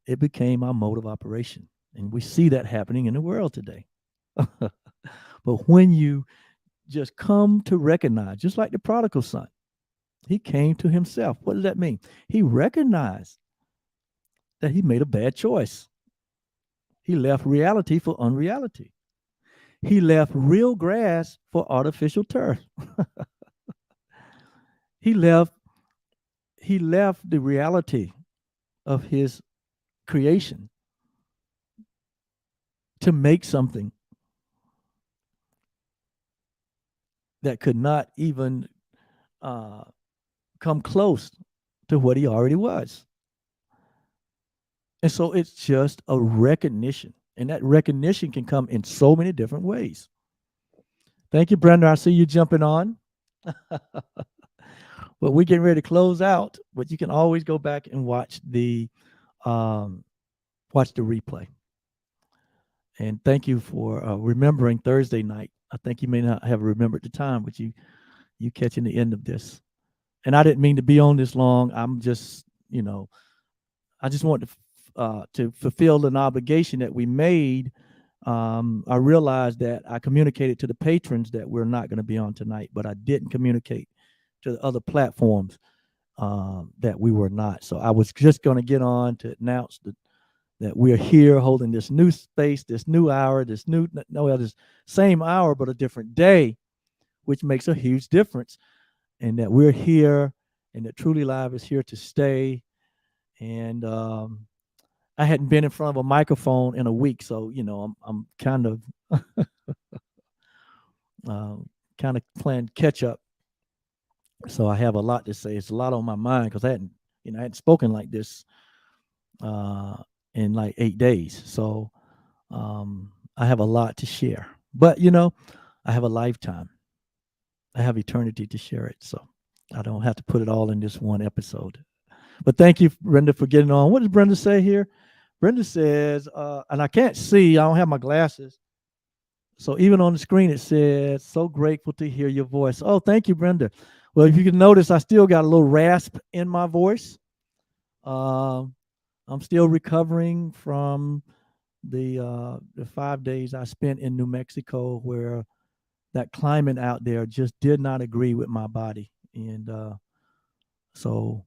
Speaker 2: It became our mode of operation. And we see that happening in the world today. But when you just come to recognize, just like the prodigal son, he came to himself. What does that mean? He recognized that he made a bad choice. He left reality for unreality. He left real grass for artificial turf. he left he left the reality of his creation to make something that could not even uh, come close to what he already was. And so it's just a recognition. And that recognition can come in so many different ways. Thank you, Brenda. I see you jumping on. Well, we're getting ready to close out, but you can always go back and um, watch the replay. And thank you for remembering Thursday night. I think you may not have remembered the time, but you catching the end of this. And I didn't mean to be on this long. I'm just, I just want to fulfill an obligation that we made. I realized that I communicated to the patrons that we're not going to be on tonight, but I didn't communicate to the other platforms that we were not. So I was just going to get on to announce that we're here holding this new space, this new hour, this same hour, but a different day, which makes a huge difference. And that we're here and that Truly Live is here to stay. And I hadn't been in front of a microphone in a week, so I'm kind of playing catch up. So I have a lot to say. It's a lot on my mind because I hadn't spoken like this in like 8 days. So I have a lot to share. But I have a lifetime. I have eternity to share it. So I don't have to put it all in this one episode. But thank you, Brenda, for getting on. What does Brenda say here? Brenda says, and I can't see, I don't have my glasses. So even on the screen, it says, so grateful to hear your voice. Oh, thank you, Brenda. Well, if you can notice, I still got a little rasp in my voice. I'm still recovering from the 5 days I spent in New Mexico, where that climate out there just did not agree with my body. And so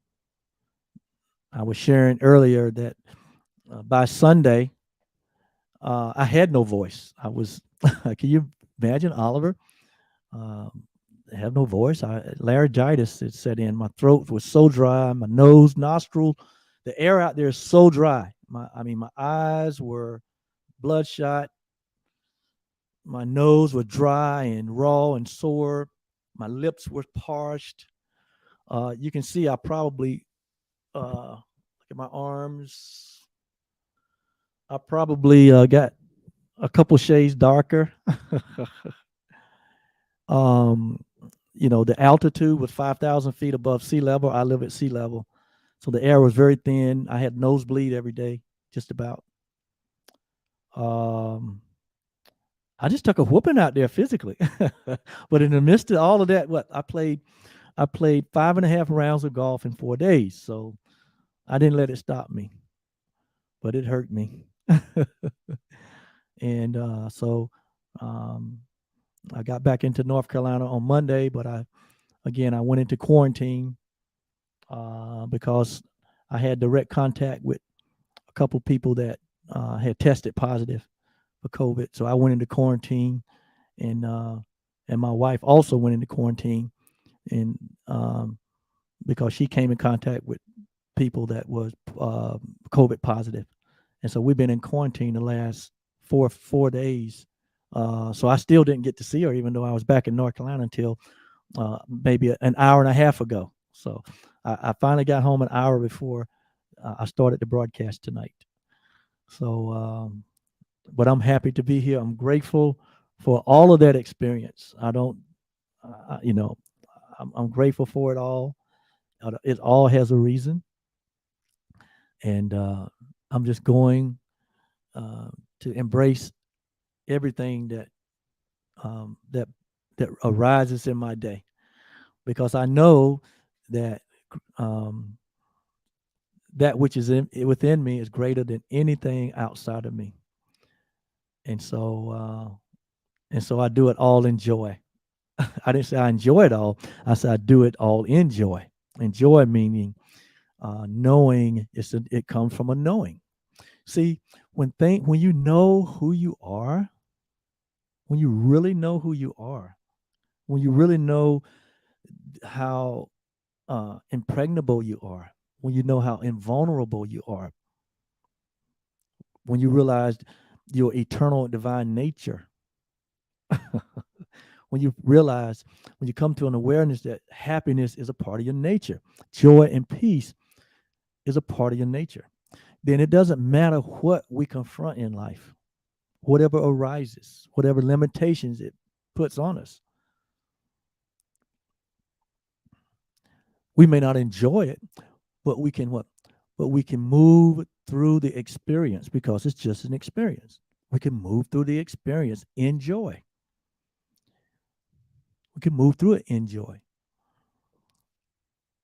Speaker 2: I was sharing earlier that by Sunday, I had no voice. I was, can you imagine, Oliver? I have no voice. Laryngitis had set in. My throat was so dry. My nose, nostril, the air out there is so dry. My eyes were bloodshot. My nose was dry and raw and sore. My lips were parched. You can see I probably look at my arms. I probably got a couple shades darker. um, the altitude was 5,000 feet above sea level. I live at sea level. So the air was very thin. I had nosebleed every day, just about. Um, I just took a whooping out there physically. But in the midst of all of that, I played 5.5 rounds of golf in 4 days. So I didn't let it stop me, but it hurt me. And so I got back into North Carolina on Monday, but I went into quarantine because I had direct contact with a couple people that had tested positive for COVID. So I went into quarantine, and my wife also went into quarantine, and because she came in contact with people that was COVID positive, and so we've been in quarantine the last four days. So I still didn't get to see her, even though I was back in North Carolina until maybe an hour and a half ago. So I finally got home an hour before I started the broadcast tonight. So, but I'm happy to be here. I'm grateful for all of that experience. I don't, you know, I'm grateful for it all. It all has a reason, and I'm just going uh, to embrace everything that that arises in my day, because I know that um, that which is within me is greater than anything outside of me, and so I do it all in joy. I didn't say I enjoy it all. I said I do it all in joy. And joy meaning knowing. It comes from a knowing. See, when you know who you are, when you really know who you are, when you really know how impregnable you are, when you know how invulnerable you are, when you realize your eternal divine nature, when you realize, when you come to an awareness that happiness is a part of your nature, joy and peace is a part of your nature, then it doesn't matter what we confront in life, whatever arises, whatever limitations it puts on us. We may not enjoy it, but we can what? But we can move through the experience because it's just an experience. We can move through the experience in joy. We can move through it in joy.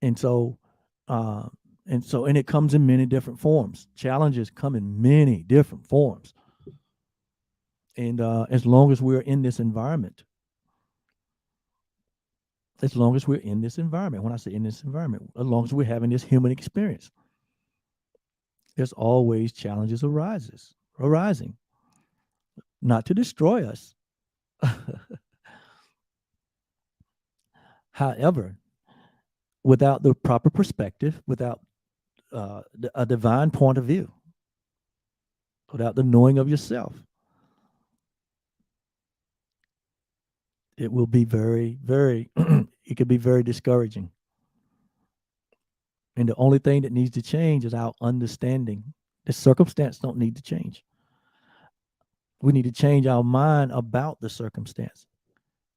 Speaker 2: And so, uh, and it comes in many different forms. Challenges come in many different forms. And as long as we're in this environment, as long as we're in this environment, when I say in this environment, as long as we're having this human experience, there's always challenges arising, not to destroy us. However, without the proper perspective, without a divine point of view, without the knowing of yourself, it will be very, very, it could be very discouraging. And the only thing that needs to change is our understanding. The circumstance don't need to change. We need to change our mind about the circumstance.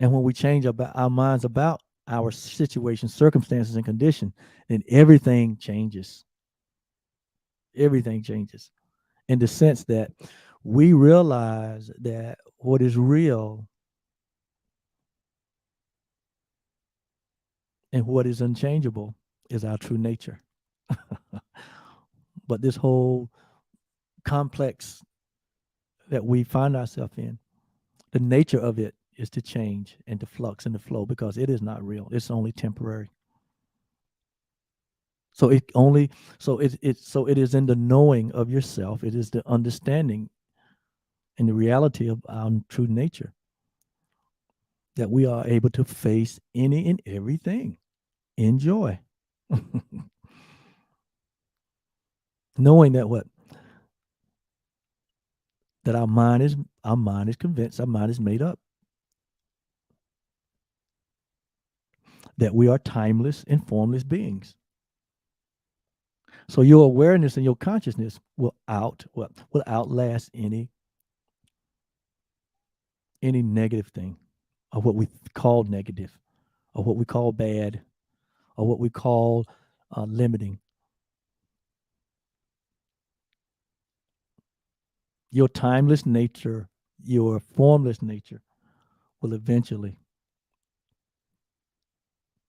Speaker 2: And when we change about our minds about our situation, circumstances, and condition, then everything changes. Everything changes in the sense that we realize that what is real and what is unchangeable is our true nature. But this whole complex that we find ourselves in, the nature of it is to change and to flux and to flow because it is not real. It's only temporary. So it only so it is in the knowing of yourself. It is the understanding and the reality of our true nature that we are able to face any and everything in joy. Knowing that what? That our mind is convinced, our mind is made up, that we are timeless and formless beings. So your awareness and your consciousness will outlast any negative thing, or what we call negative, or what we call bad, or what we call limiting. Your timeless nature, your formless nature, will eventually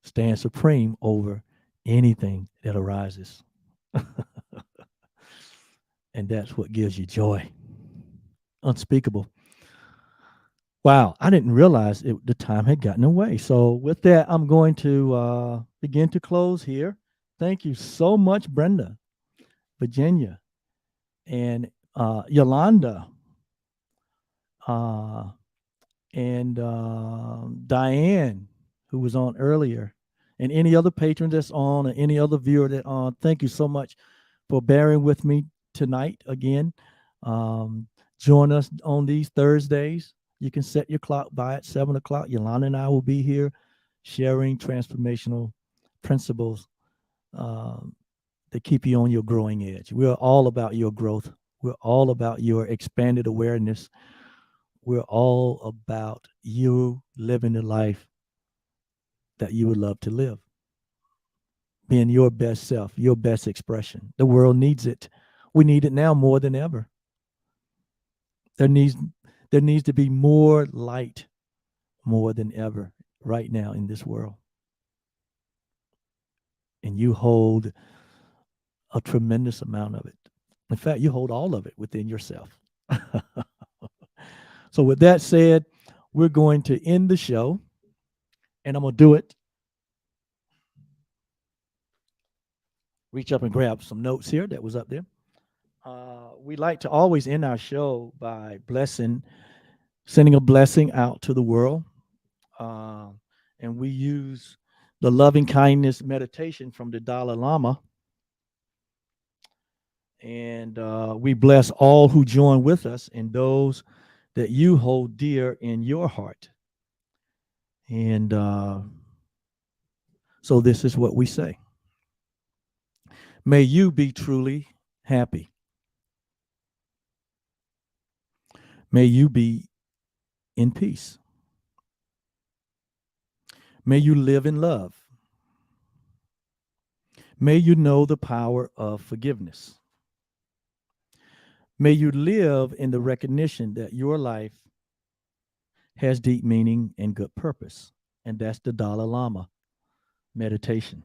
Speaker 2: stand supreme over anything that arises. And that's what gives you joy. Unspeakable. Wow, I didn't realize the time had gotten away. So, with that, I'm going to begin to close here. Thank you so much, Brenda, Virginia, and Yolanda, uh, and Diane, who was on earlier, And any other patrons that's on, or any other viewer that on, thank you so much for bearing with me tonight again. Um, Join us on these Thursdays. You can set your clock by at 7 o'clock. Yolanda and I will be here sharing transformational principles um, that keep you on your growing edge. We're all about your growth. We're all about your expanded awareness. We're all about you living the life that you would love to live, being your best self, your best expression. The world needs it. We need it now more than ever. There needs there needs to be more light more than ever right now in this world. And you hold a tremendous amount of it. In fact, you hold all of it within yourself. So with that said, we're going to end the show, and I'm going to do it. Reach up and grab some notes here that was up there. We like to always end our show by sending a blessing out to the world. And we use the loving kindness meditation from the Dalai Lama. And we bless all who join with us and those that you hold dear in your heart. And so this is what we say. May you be truly happy. May you be in peace. May you live in love. May you know the power of forgiveness. May you live in the recognition that your life has deep meaning and good purpose. And that's the Dalai Lama meditation.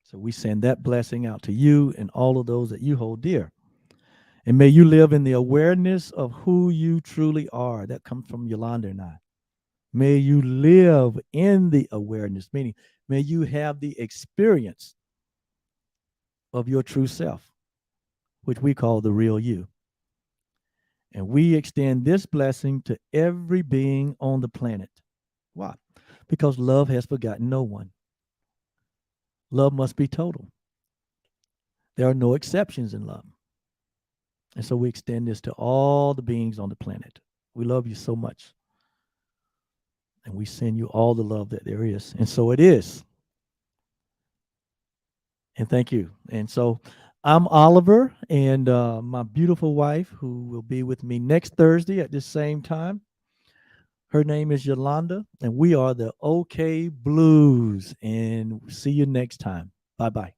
Speaker 2: So we send that blessing out to you and all of those that you hold dear. And may you live in the awareness of who you truly are. That comes from Yolanda and I. May you live in the awareness, meaning may you have the experience of your true self, which we call the real you. And we extend this blessing to every being on the planet. Why? Because love has forgotten no one. Love must be total. There are no exceptions in love. And so we extend this to all the beings on the planet. We love you so much. And we send you all the love that there is. And so it is. And thank you. And so I'm Oliver, and my beautiful wife, who will be with me next Thursday at this same time. Her name is Yolanda, and we are the OK Blues. And see you next time. Bye-bye.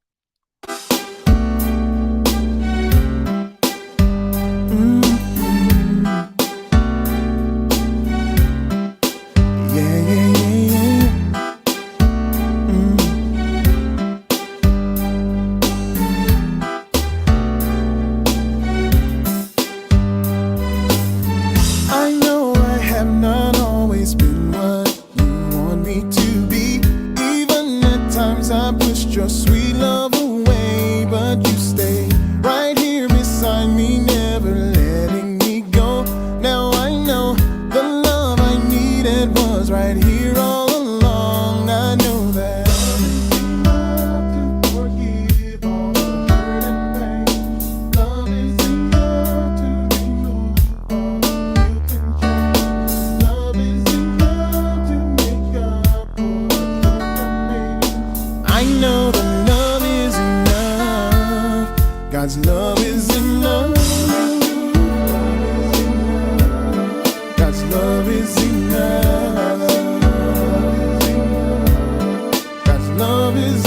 Speaker 3: Your sweet love away, but you stay right here beside me, never letting me go. Now I know the love I needed was right here all along. I know that love is enough to forgive all the hurt and pain. Love is enough to remove all you can change. Love is enough to make up for what took from me. I know that love is enough. God's love is enough. God's love is enough. God's love is